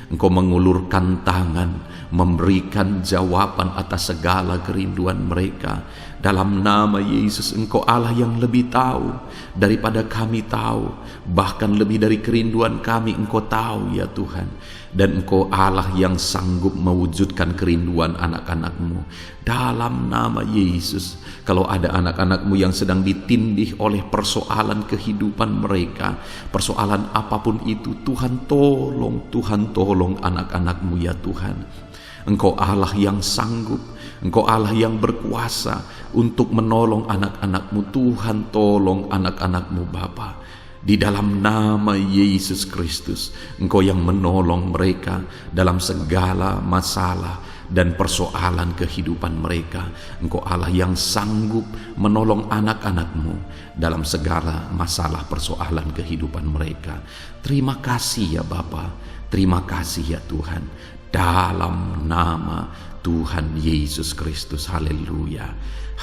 Engkau mengulurkan tangan, memberikan jawaban atas segala kerinduan mereka. Dalam nama Yesus, Engkau Allah yang lebih tahu daripada kami tahu. Bahkan lebih dari kerinduan kami Engkau tahu ya Tuhan. Dan Engkau Allah yang sanggup mewujudkan kerinduan anak-anak-Mu. Dalam nama Yesus, kalau ada anak-anak-Mu yang sedang ditindih oleh persoalan kehidupan mereka, persoalan apapun itu, Tuhan tolong anak-anak-Mu ya Tuhan. Engkau Allah yang sanggup, Engkau Allah yang berkuasa untuk menolong anak-anak-Mu. Tuhan tolong anak-anak-Mu Bapa. Di dalam nama Yesus Kristus, Engkau yang menolong mereka dalam segala masalah dan persoalan kehidupan mereka. Engkau Allah yang sanggup menolong anak-anak-Mu dalam segala masalah persoalan kehidupan mereka. Terima kasih ya Bapa, terima kasih ya Tuhan. Dalam nama Tuhan Yesus Kristus, haleluya,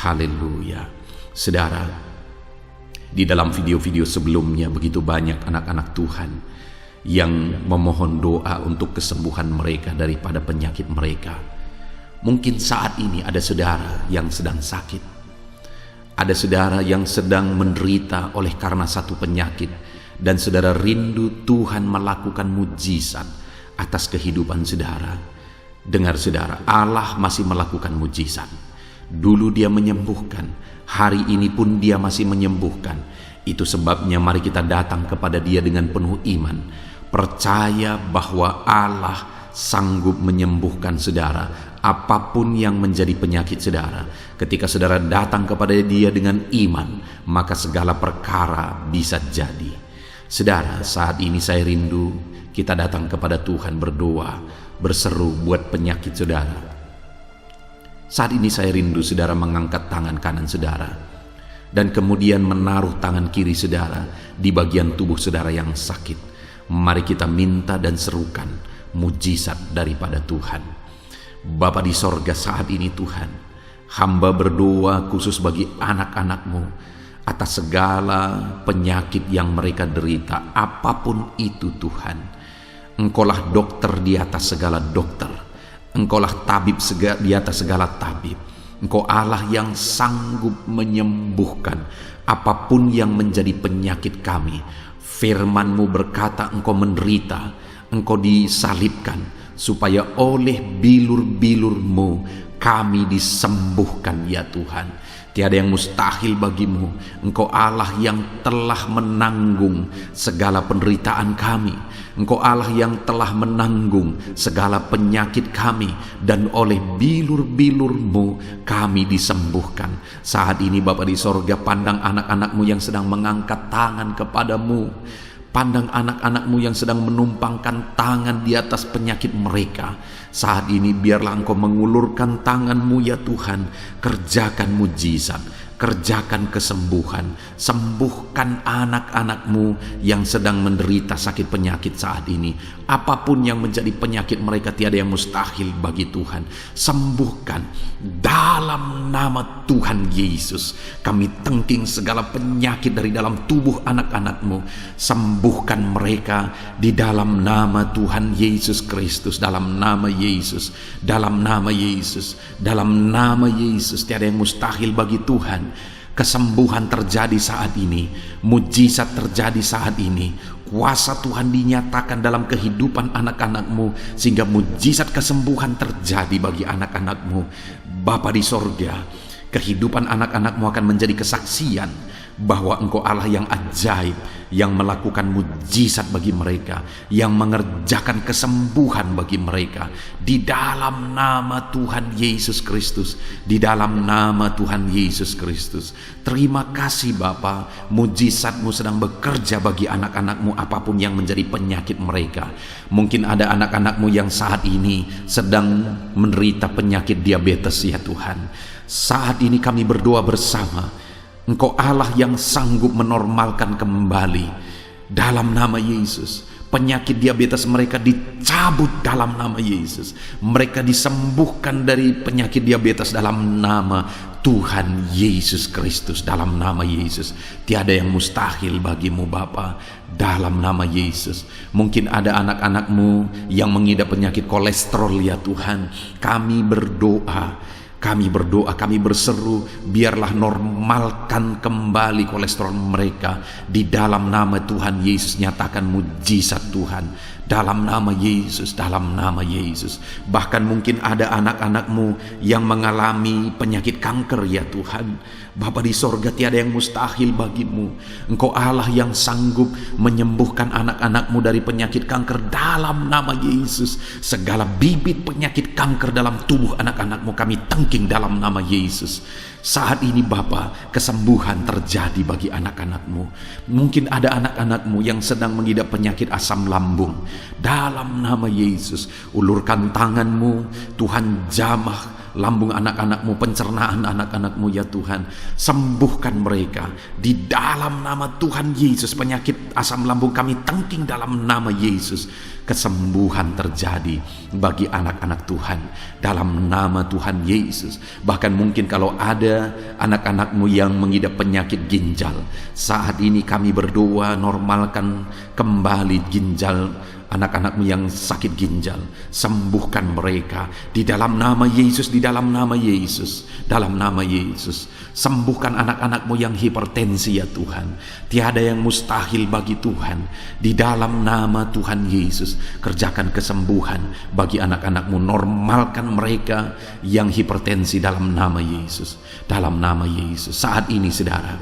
haleluya. Saudara, di dalam video-video sebelumnya begitu banyak anak-anak Tuhan yang memohon doa untuk kesembuhan mereka daripada penyakit mereka. Mungkin saat ini ada saudara yang sedang sakit, ada saudara yang sedang menderita oleh karena satu penyakit, dan saudara rindu Tuhan melakukan mujizat atas kehidupan saudara. Dengar saudara, Allah masih melakukan mujizat. Dulu Dia menyembuhkan, hari ini pun Dia masih menyembuhkan. Itu sebabnya mari kita datang kepada Dia dengan penuh iman, percaya bahwa Allah sanggup menyembuhkan saudara apapun yang menjadi penyakit saudara. Ketika saudara datang kepada Dia dengan iman, maka segala perkara bisa jadi. Saudara, saat ini saya rindu kita datang kepada Tuhan berdoa, berseru buat penyakit saudara. Saat ini saya rindu saudara mengangkat tangan kanan saudara dan kemudian menaruh tangan kiri saudara di bagian tubuh saudara yang sakit. Mari kita minta dan serukan mujizat daripada Tuhan. Bapa di sorga, saat ini Tuhan, hamba berdoa khusus bagi anak-anak-Mu atas segala penyakit yang mereka derita, apapun itu Tuhan. Engkaulah dokter di atas segala dokter, Engkaulah tabib di atas segala tabib. Engkau Allah yang sanggup menyembuhkan apapun yang menjadi penyakit kami. Firman-Mu berkata Engkau menderita, Engkau disalibkan, supaya oleh bilur-bilur-Mu kami disembuhkan ya Tuhan. Tiada yang mustahil bagimu. Engkau Allah yang telah menanggung segala penderitaan kami. Engkau Allah yang telah menanggung segala penyakit kami, dan oleh bilur-bilur-Mu kami disembuhkan. Saat ini Bapa di sorga, pandang anak-anak-Mu yang sedang mengangkat tangan kepadamu. Pandang anak-anak-Mu yang sedang menumpangkan tangan di atas penyakit mereka. Saat ini biarlah Engkau mengulurkan tangan-Mu ya Tuhan. Kerjakan mujizat, kerjakan kesembuhan. Sembuhkan anak-anak-Mu yang sedang menderita sakit penyakit saat ini. Apapun yang menjadi penyakit mereka, tiada yang mustahil bagi Tuhan. Sembuhkan dalam nama Tuhan Yesus. Kami tengking segala penyakit dari dalam tubuh anak-anak-Mu. Sembuhkan mereka di dalam nama Tuhan Yesus Kristus. Dalam nama Yesus, dalam nama Yesus, dalam nama Yesus. Tiada yang mustahil bagi Tuhan. Kesembuhan terjadi saat ini, mujizat terjadi saat ini. Kuasa Tuhan dinyatakan dalam kehidupan anak-anak-Mu, sehingga mujizat kesembuhan terjadi bagi anak-anak-Mu. Bapa di sorga, kehidupan anak-anak-Mu akan menjadi kesaksian bahwa Engkau Allah yang ajaib, yang melakukan mujizat bagi mereka, yang mengerjakan kesembuhan bagi mereka. Di dalam nama Tuhan Yesus Kristus, di dalam nama Tuhan Yesus Kristus. Terima kasih Bapa, mujizat-Mu sedang bekerja bagi anak-anak-Mu apapun yang menjadi penyakit mereka. Mungkin ada anak-anak-Mu yang saat ini sedang menderita penyakit diabetes ya Tuhan. Saat ini kami berdoa bersama, Engkau Allah yang sanggup menormalkan kembali dalam nama Yesus. Penyakit diabetes mereka dicabut dalam nama Yesus. Mereka disembuhkan dari penyakit diabetes dalam nama Tuhan Yesus Kristus. Dalam nama Yesus, tiada yang mustahil bagimu Bapa. Dalam nama Yesus. Mungkin ada anak-anak-Mu yang mengidap penyakit kolesterol ya Tuhan. Kami berdoa, kami berseru, biarlah normalkan kembali kolesterol mereka. Di dalam nama Tuhan Yesus, nyatakan mujizat Tuhan. Dalam nama Yesus, dalam nama Yesus. Bahkan mungkin ada anak-anak-Mu yang mengalami penyakit kanker ya Tuhan. Bapa di sorga, tiada yang mustahil bagimu. Engkau Allah yang sanggup menyembuhkan anak-anak-Mu dari penyakit kanker dalam nama Yesus. Segala bibit penyakit kanker dalam tubuh anak-anak-Mu kami tengking dalam nama Yesus. Saat ini Bapa, kesembuhan terjadi bagi anak-anak-Mu. Mungkin ada anak-anak-Mu yang sedang mengidap penyakit asam lambung. Dalam nama Yesus, ulurkan tangan-Mu, Tuhan, jamah lambung anak-anak-Mu, pencernaan anak-anak-Mu ya Tuhan. Sembuhkan mereka di dalam nama Tuhan Yesus. Penyakit asam lambung kami tangking dalam nama Yesus. Kesembuhan terjadi bagi anak-anak Tuhan dalam nama Tuhan Yesus. Bahkan mungkin kalau ada anak-anak-Mu yang mengidap penyakit ginjal, saat ini kami berdoa, normalkan kembali ginjal anak-anak-Mu yang sakit ginjal. Sembuhkan mereka di dalam nama Yesus, di dalam nama Yesus, dalam nama Yesus. Sembuhkan anak-anak-Mu yang hipertensi ya Tuhan. Tiada yang mustahil bagi Tuhan. Di dalam nama Tuhan Yesus, kerjakan kesembuhan bagi anak-anak-Mu. Normalkan mereka yang hipertensi dalam nama Yesus, dalam nama Yesus. Saat ini saudara,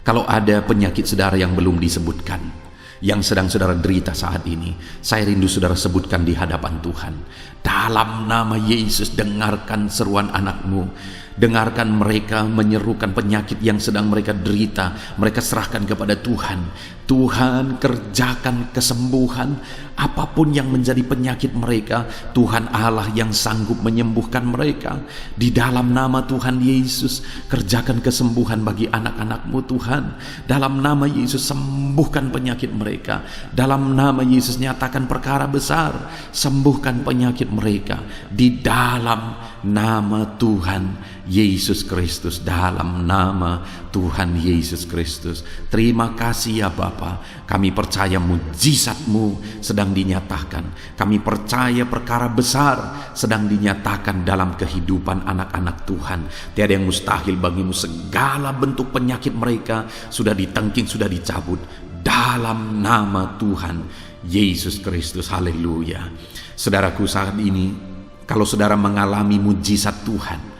kalau ada penyakit saudara yang belum disebutkan, yang sedang saudara derita saat ini, saya rindu saudara sebutkan di hadapan Tuhan. Dalam nama Yesus, dengarkan seruan anak-Mu. Dengarkan mereka menyerukan penyakit yang sedang mereka derita. Mereka serahkan kepada Tuhan. Tuhan, kerjakan kesembuhan apapun yang menjadi penyakit mereka. Tuhan Allah yang sanggup menyembuhkan mereka. Di dalam nama Tuhan Yesus, kerjakan kesembuhan bagi anak-anak-Mu Tuhan. Dalam nama Yesus, sembuhkan penyakit mereka. Dalam nama Yesus, nyatakan perkara besar. Sembuhkan penyakit mereka. Di dalam nama Tuhan Yesus Kristus, dalam nama Tuhan Yesus Kristus. Terima kasih ya Bapa. Kami percaya mujizat-Mu sedang dinyatakan. Kami percaya perkara besar sedang dinyatakan dalam kehidupan anak-anak Tuhan. Tiada yang mustahil bagi-Mu. Segala bentuk penyakit mereka sudah ditengking, sudah dicabut dalam nama Tuhan Yesus Kristus. Haleluya. Saudaraku, saat ini kalau saudara mengalami mujizat Tuhan,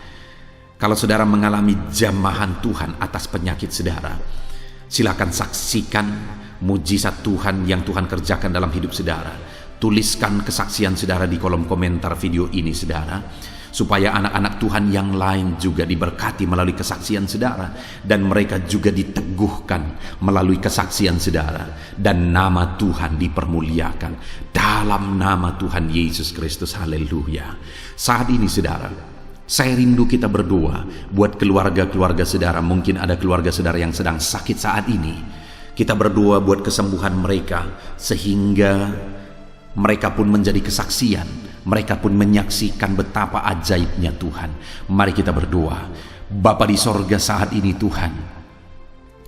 kalau saudara mengalami jamahan Tuhan atas penyakit saudara, silakan saksikan mujizat Tuhan yang Tuhan kerjakan dalam hidup saudara. Tuliskan kesaksian saudara di kolom komentar video ini saudara, supaya anak-anak Tuhan yang lain juga diberkati melalui kesaksian saudara, dan mereka juga diteguhkan melalui kesaksian saudara, dan nama Tuhan dipermuliakan dalam nama Tuhan Yesus Kristus. Haleluya. Saat ini saudara, saya rindu kita berdoa buat keluarga-keluarga saudara. Mungkin ada keluarga saudara yang sedang sakit saat ini. Kita berdoa buat kesembuhan mereka, sehingga mereka pun menjadi kesaksian. Mereka pun menyaksikan betapa ajaibnya Tuhan. Mari kita berdoa. Bapa di sorga, saat ini Tuhan,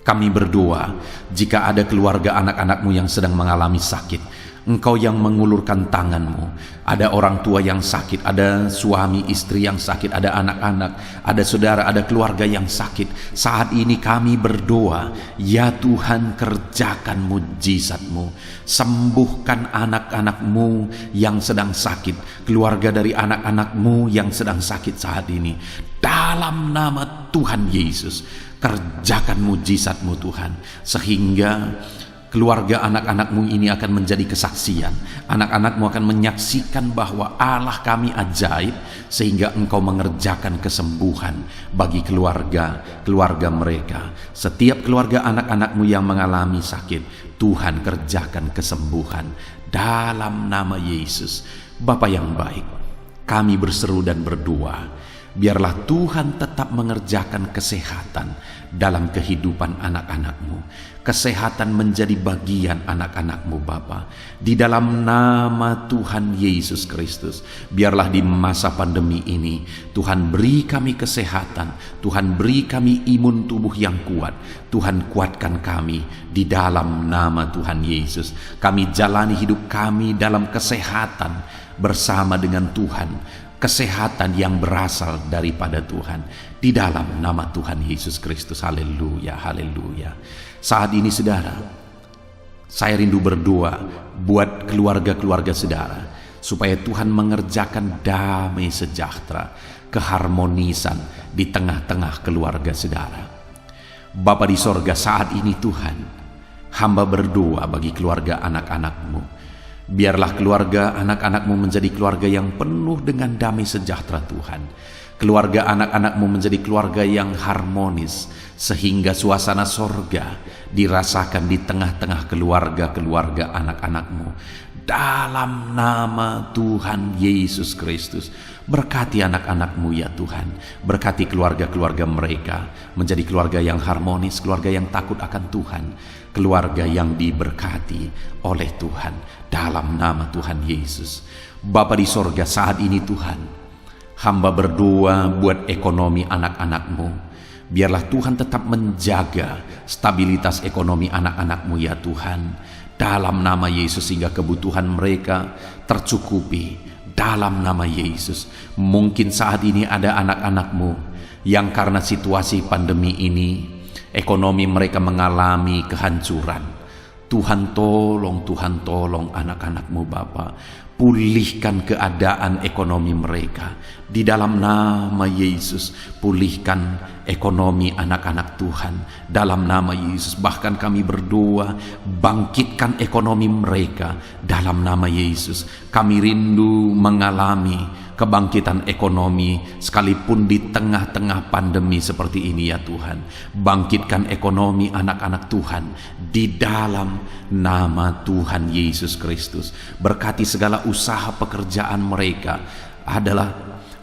kami berdoa jika ada keluarga anak-anak-Mu yang sedang mengalami sakit, Engkau yang mengulurkan tangan-Mu. Ada orang tua yang sakit, ada suami istri yang sakit, ada anak-anak, ada saudara, ada keluarga yang sakit. Saat ini kami berdoa, ya Tuhan, kerjakan mujizat-Mu. Sembuhkan anak-anak-Mu yang sedang sakit, keluarga dari anak-anak-Mu yang sedang sakit saat ini. Dalam nama Tuhan Yesus, kerjakan mujizat-Mu Tuhan, sehingga keluarga anak-anak-Mu ini akan menjadi kesaksian. Anak-anak-Mu akan menyaksikan bahwa Allah kami ajaib, sehingga Engkau mengerjakan kesembuhan bagi keluarga mereka. Setiap keluarga anak-anak-Mu yang mengalami sakit, Tuhan kerjakan kesembuhan dalam nama Yesus. Bapa yang baik, kami berseru dan berdoa, biarlah Tuhan tetap mengerjakan kesehatan dalam kehidupan anak-anak-Mu. Kesehatan menjadi bagian anak-anak-Mu Bapa. Di dalam nama Tuhan Yesus Kristus, biarlah di masa pandemi ini Tuhan beri kami kesehatan, Tuhan beri kami imun tubuh yang kuat. Tuhan kuatkan kami di dalam nama Tuhan Yesus. Kami jalani hidup kami dalam kesehatan bersama dengan Tuhan. Kesehatan yang berasal daripada Tuhan, di dalam nama Tuhan Yesus Kristus. Haleluya, haleluya. Saat ini saudara, saya rindu berdoa buat keluarga-keluarga saudara, supaya Tuhan mengerjakan damai sejahtera, keharmonisan di tengah-tengah keluarga saudara. Bapa di sorga, saat ini Tuhan, hamba berdoa bagi keluarga anak-anak-Mu. Biarlah keluarga anak-anak-Mu menjadi keluarga yang penuh dengan damai sejahtera Tuhan. keluarga anak-anakmu menjadi keluarga yang harmonis, sehingga suasana sorga dirasakan di tengah-tengah keluarga-keluarga anak-anakmu. Dalam nama Tuhan Yesus Kristus, berkati anak-anakmu ya Tuhan. Berkati keluarga-keluarga mereka menjadi keluarga yang harmonis, keluarga yang takut akan Tuhan, keluarga yang diberkati oleh Tuhan. Dalam nama Tuhan Yesus. Bapa di sorga, saat ini Tuhan, hamba berdoa buat ekonomi anak-anakmu. Biarlah Tuhan tetap menjaga stabilitas ekonomi anak-anakmu ya Tuhan. Dalam nama Yesus, sehingga kebutuhan mereka tercukupi. Dalam nama Yesus. Mungkin saat ini ada anak-anakmu yang karena situasi pandemi ini, ekonomi mereka mengalami kehancuran. Tuhan tolong anak-anakmu Bapa. Pulihkan keadaan ekonomi mereka. Di dalam nama Yesus, pulihkan ekonomi anak-anak Tuhan. Dalam nama Yesus, bahkan kami berdoa, bangkitkan ekonomi mereka. Dalam nama Yesus, kami rindu mengalami kebangkitan ekonomi sekalipun di tengah-tengah pandemi seperti ini ya Tuhan. Bangkitkan ekonomi anak-anak Tuhan di dalam nama Tuhan Yesus Kristus. Berkati segala usaha pekerjaan mereka. Adalah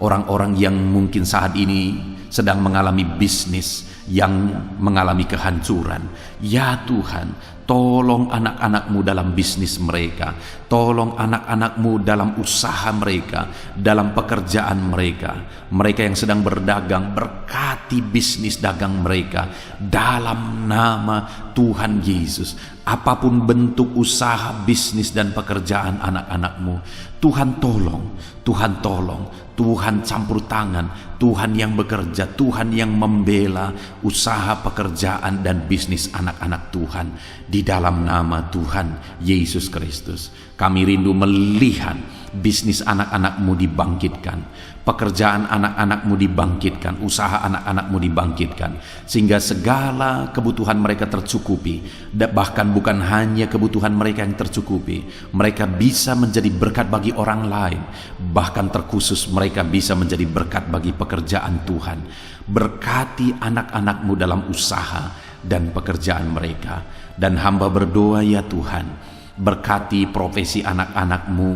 orang-orang yang mungkin saat ini sedang mengalami bisnis yang mengalami kehancuran. Ya Tuhan, tolong anak-anakmu dalam bisnis mereka. Tolong anak-anakmu dalam usaha mereka, dalam pekerjaan mereka. Mereka yang sedang berdagang, berkati bisnis dagang mereka. Dalam nama Tuhan Yesus, apapun bentuk usaha, bisnis, dan pekerjaan anak-anakmu, Tuhan tolong, Tuhan tolong, Tuhan campur tangan, Tuhan yang bekerja, Tuhan yang membela usaha, pekerjaan, dan bisnis anak-anak Tuhan. Di dalam nama Tuhan Yesus Kristus, kami rindu melihat bisnis anak-anakmu dibangkitkan, pekerjaan anak-anakmu dibangkitkan, usaha anak-anakmu dibangkitkan, sehingga segala kebutuhan mereka tercukupi. Bahkan bukan hanya kebutuhan mereka yang tercukupi, mereka bisa menjadi berkat bagi orang lain. Bahkan terkhusus mereka bisa menjadi berkat bagi pekerjaan Tuhan. Berkati anak-anakmu dalam usaha dan pekerjaan mereka. Dan hamba berdoa ya Tuhan, berkati profesi anak-anakmu,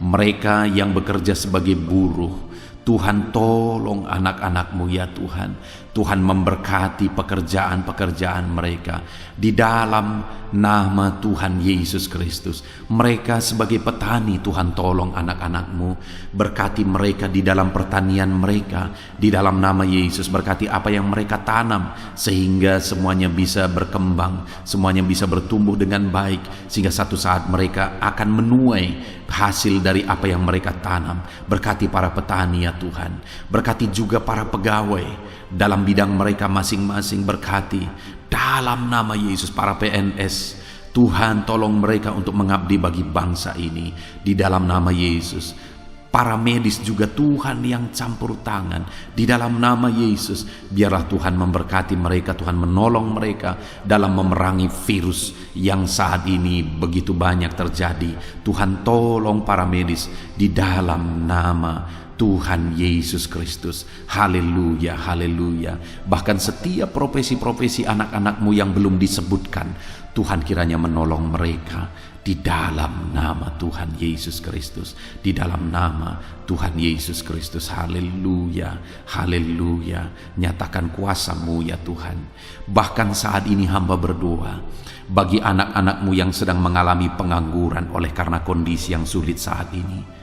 mereka yang bekerja sebagai buruh. Tuhan tolong anak-anakmu ya Tuhan. Tuhan memberkati pekerjaan-pekerjaan mereka. Di dalam nama Tuhan Yesus Kristus. Mereka sebagai petani, Tuhan tolong anak-anakmu. Berkati mereka di dalam pertanian mereka. Di dalam nama Yesus, berkati apa yang mereka tanam, sehingga semuanya bisa berkembang, semuanya bisa bertumbuh dengan baik, sehingga satu saat mereka akan menuai hasil dari apa yang mereka tanam. Berkati para petani ya Tuhan. Berkati juga para pegawai dalam bidang mereka masing-masing. Berkati dalam nama Yesus para PNS. Tuhan tolong mereka untuk mengabdi bagi bangsa ini. Di dalam nama Yesus. Para medis juga Tuhan yang campur tangan. Di dalam nama Yesus, biarlah Tuhan memberkati mereka, Tuhan menolong mereka dalam memerangi virus yang saat ini begitu banyak terjadi. Tuhan tolong para medis di dalam nama Tuhan Yesus Kristus. Haleluya, haleluya. Bahkan setiap profesi-profesi anak-anakmu yang belum disebutkan, Tuhan kiranya menolong mereka di dalam nama Tuhan Yesus Kristus. Di dalam nama Tuhan Yesus Kristus. Haleluya, haleluya. Nyatakan kuasa-Mu ya Tuhan. Bahkan saat ini hamba berdoa bagi anak-anakmu yang sedang mengalami pengangguran oleh karena kondisi yang sulit saat ini.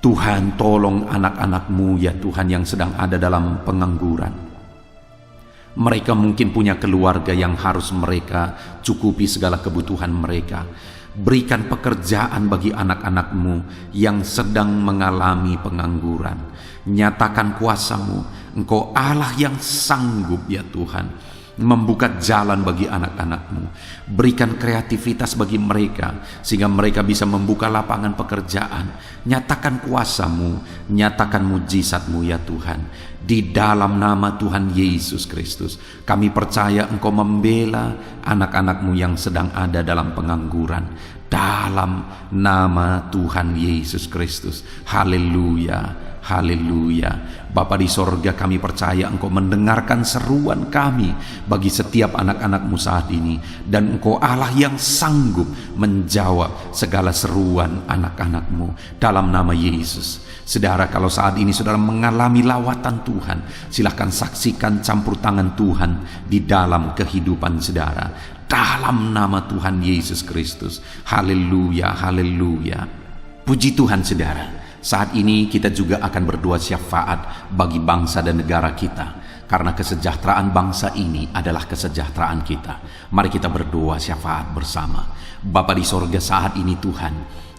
Tuhan tolong anak-anakmu ya Tuhan yang sedang ada dalam pengangguran. Mereka mungkin punya keluarga yang harus mereka cukupi segala kebutuhan mereka. Berikan pekerjaan bagi anak-anakmu yang sedang mengalami pengangguran. Nyatakan kuasa-Mu. Engkau Allah yang sanggup ya Tuhan membuka jalan bagi anak-anakmu. Berikan kreativitas bagi mereka sehingga mereka bisa membuka lapangan pekerjaan. Nyatakan kuasa-Mu, nyatakan mujizat-Mu ya Tuhan. Di dalam nama Tuhan Yesus Kristus, kami percaya Engkau membela anak-anakmu yang sedang ada dalam pengangguran. Dalam nama Tuhan Yesus Kristus. Haleluya, Haleluya. Bapa di sorga, kami percaya Engkau mendengarkan seruan kami bagi setiap anak-anak-Mu saat ini, dan Engkau Allah yang sanggup menjawab segala seruan anak-anak-Mu dalam nama Yesus. Saudara, kalau saat ini saudara mengalami lawatan Tuhan, silahkan saksikan campur tangan Tuhan di dalam kehidupan saudara, dalam nama Tuhan Yesus Kristus. Haleluya, haleluya. Puji Tuhan saudara. Saat ini kita juga akan berdoa syafaat bagi bangsa dan negara kita, karena kesejahteraan bangsa ini adalah kesejahteraan kita. Mari kita berdoa syafaat bersama. Bapa di sorga, saat ini Tuhan,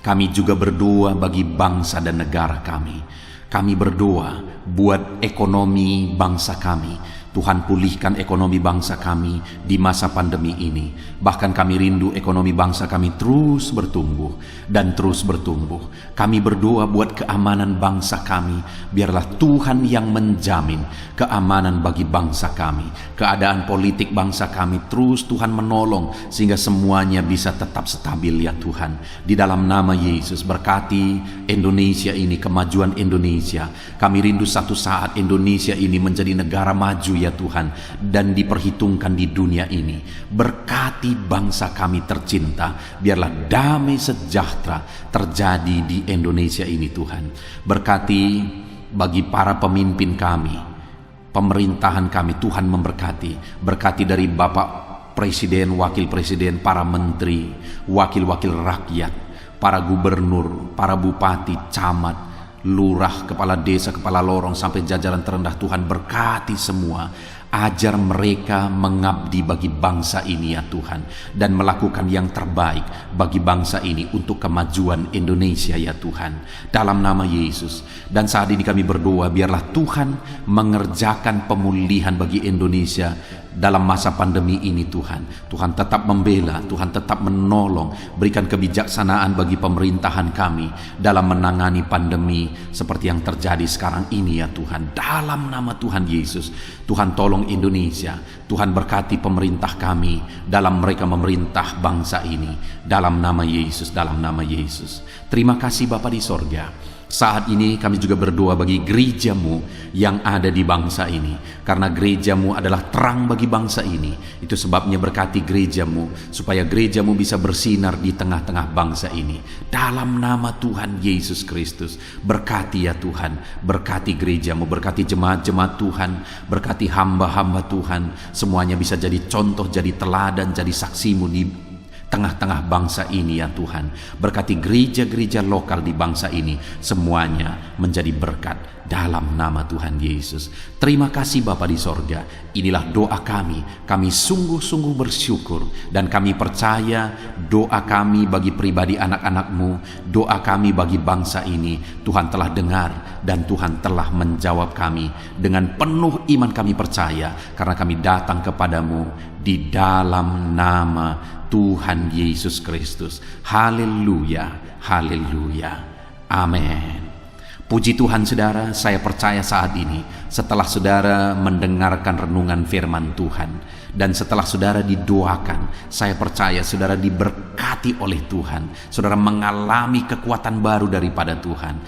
kami juga berdoa bagi bangsa dan negara kami. Kami berdoa buat ekonomi bangsa kami. Tuhan, pulihkan ekonomi bangsa kami di masa pandemi ini. Bahkan kami rindu ekonomi bangsa kami terus bertumbuh dan terus bertumbuh. Kami berdoa buat keamanan bangsa kami. Biarlah Tuhan yang menjamin keamanan bagi bangsa kami. Keadaan politik bangsa kami terus Tuhan menolong sehingga semuanya bisa tetap stabil ya Tuhan. Di dalam nama Yesus, berkati Indonesia ini, kemajuan Indonesia. Kami rindu satu saat Indonesia ini menjadi negara maju ya Tuhan, dan diperhitungkan di dunia ini. Berkati bangsa kami tercinta, biarlah damai sejahtera terjadi di Indonesia ini Tuhan. Berkati bagi para pemimpin kami, pemerintahan kami, Tuhan memberkati. Berkati dari Bapak Presiden, Wakil Presiden, para menteri, wakil-wakil rakyat, para gubernur, para bupati, camat, lurah, kepala desa, kepala lorong, sampai jajaran terendah. Tuhan berkati semua. Ajar mereka mengabdi bagi bangsa ini ya Tuhan, dan melakukan yang terbaik bagi bangsa ini untuk kemajuan Indonesia ya Tuhan, dalam nama Yesus. Dan saat ini kami berdoa, biarlah Tuhan mengerjakan pemulihan bagi Indonesia dalam masa pandemi ini Tuhan. Tuhan tetap membela, Tuhan tetap menolong. Berikan kebijaksanaan bagi pemerintahan kami dalam menangani pandemi seperti yang terjadi sekarang ini ya Tuhan, dalam nama Tuhan Yesus. Tuhan tolong Indonesia. Tuhan berkati pemerintah kami dalam mereka memerintah bangsa ini, dalam nama Yesus, dalam nama Yesus. Terima kasih Bapa di sorga. Saat ini kami juga berdoa bagi gereja-Mu yang ada di bangsa ini, karena gereja-Mu adalah terang bagi bangsa ini. Itu sebabnya berkati gereja-Mu, supaya gereja-Mu bisa bersinar di tengah-tengah bangsa ini. Dalam nama Tuhan Yesus Kristus, berkati ya Tuhan, berkati gereja-Mu, berkati jemaat-jemaat Tuhan, berkati hamba-hamba Tuhan. Semuanya bisa jadi contoh, jadi teladan, jadi saksi-Mu di tengah-tengah bangsa ini ya Tuhan. Berkati gereja-gereja lokal di bangsa ini, semuanya menjadi berkat dalam nama Tuhan Yesus. Terima kasih Bapa di sorga. Inilah doa kami. Kami sungguh-sungguh bersyukur, dan kami percaya doa kami bagi pribadi anak-anak-Mu, doa kami bagi bangsa ini, Tuhan telah dengar dan Tuhan telah menjawab kami. Dengan penuh iman kami percaya, karena kami datang kepadamu di dalam nama Tuhan Yesus Kristus. Haleluya, haleluya, amin. Puji Tuhan saudara, saya percaya saat ini setelah saudara mendengarkan renungan firman Tuhan, dan setelah saudara didoakan, saya percaya saudara diberkati oleh Tuhan. Saudara mengalami kekuatan baru daripada Tuhan.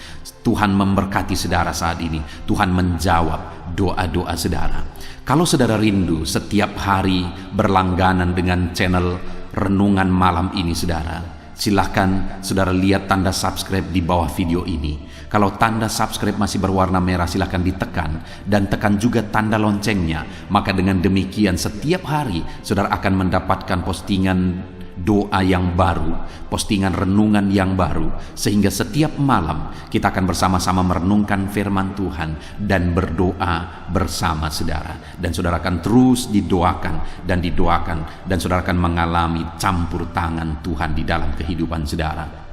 Tuhan memberkati saudara saat ini. Tuhan menjawab doa-doa saudara. Kalau saudara rindu setiap hari berlangganan dengan channel renungan malam ini saudara, silahkan saudara lihat tanda subscribe di bawah video ini. Kalau tanda subscribe masih berwarna merah, silahkan ditekan, dan tekan juga tanda loncengnya. Maka dengan demikian setiap hari saudara akan mendapatkan postingan doa yang baru, postingan renungan yang baru, sehingga setiap malam kita akan bersama-sama merenungkan firman Tuhan dan berdoa bersama saudara. Dan saudara akan terus didoakan dan didoakan, dan saudara akan mengalami campur tangan Tuhan di dalam kehidupan saudara.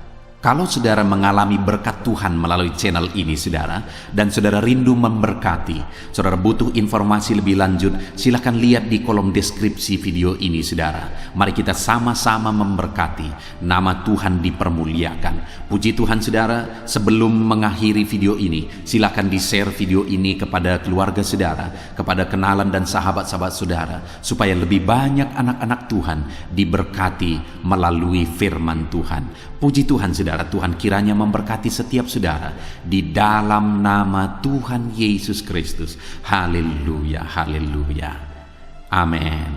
Kalau saudara mengalami berkat Tuhan melalui channel ini saudara, dan saudara rindu memberkati, saudara butuh informasi lebih lanjut, silakan lihat di kolom deskripsi video ini saudara. Mari kita sama-sama memberkati, nama Tuhan dipermuliakan. Puji Tuhan saudara. Sebelum mengakhiri video ini, silakan di-share video ini kepada keluarga saudara, kepada kenalan dan sahabat-sahabat saudara, supaya lebih banyak anak-anak Tuhan diberkati melalui firman Tuhan. Puji Tuhan saudara. saudara. Tuhan kiranya memberkati setiap saudara di dalam nama Tuhan Yesus Kristus. Haleluya, haleluya. Amin.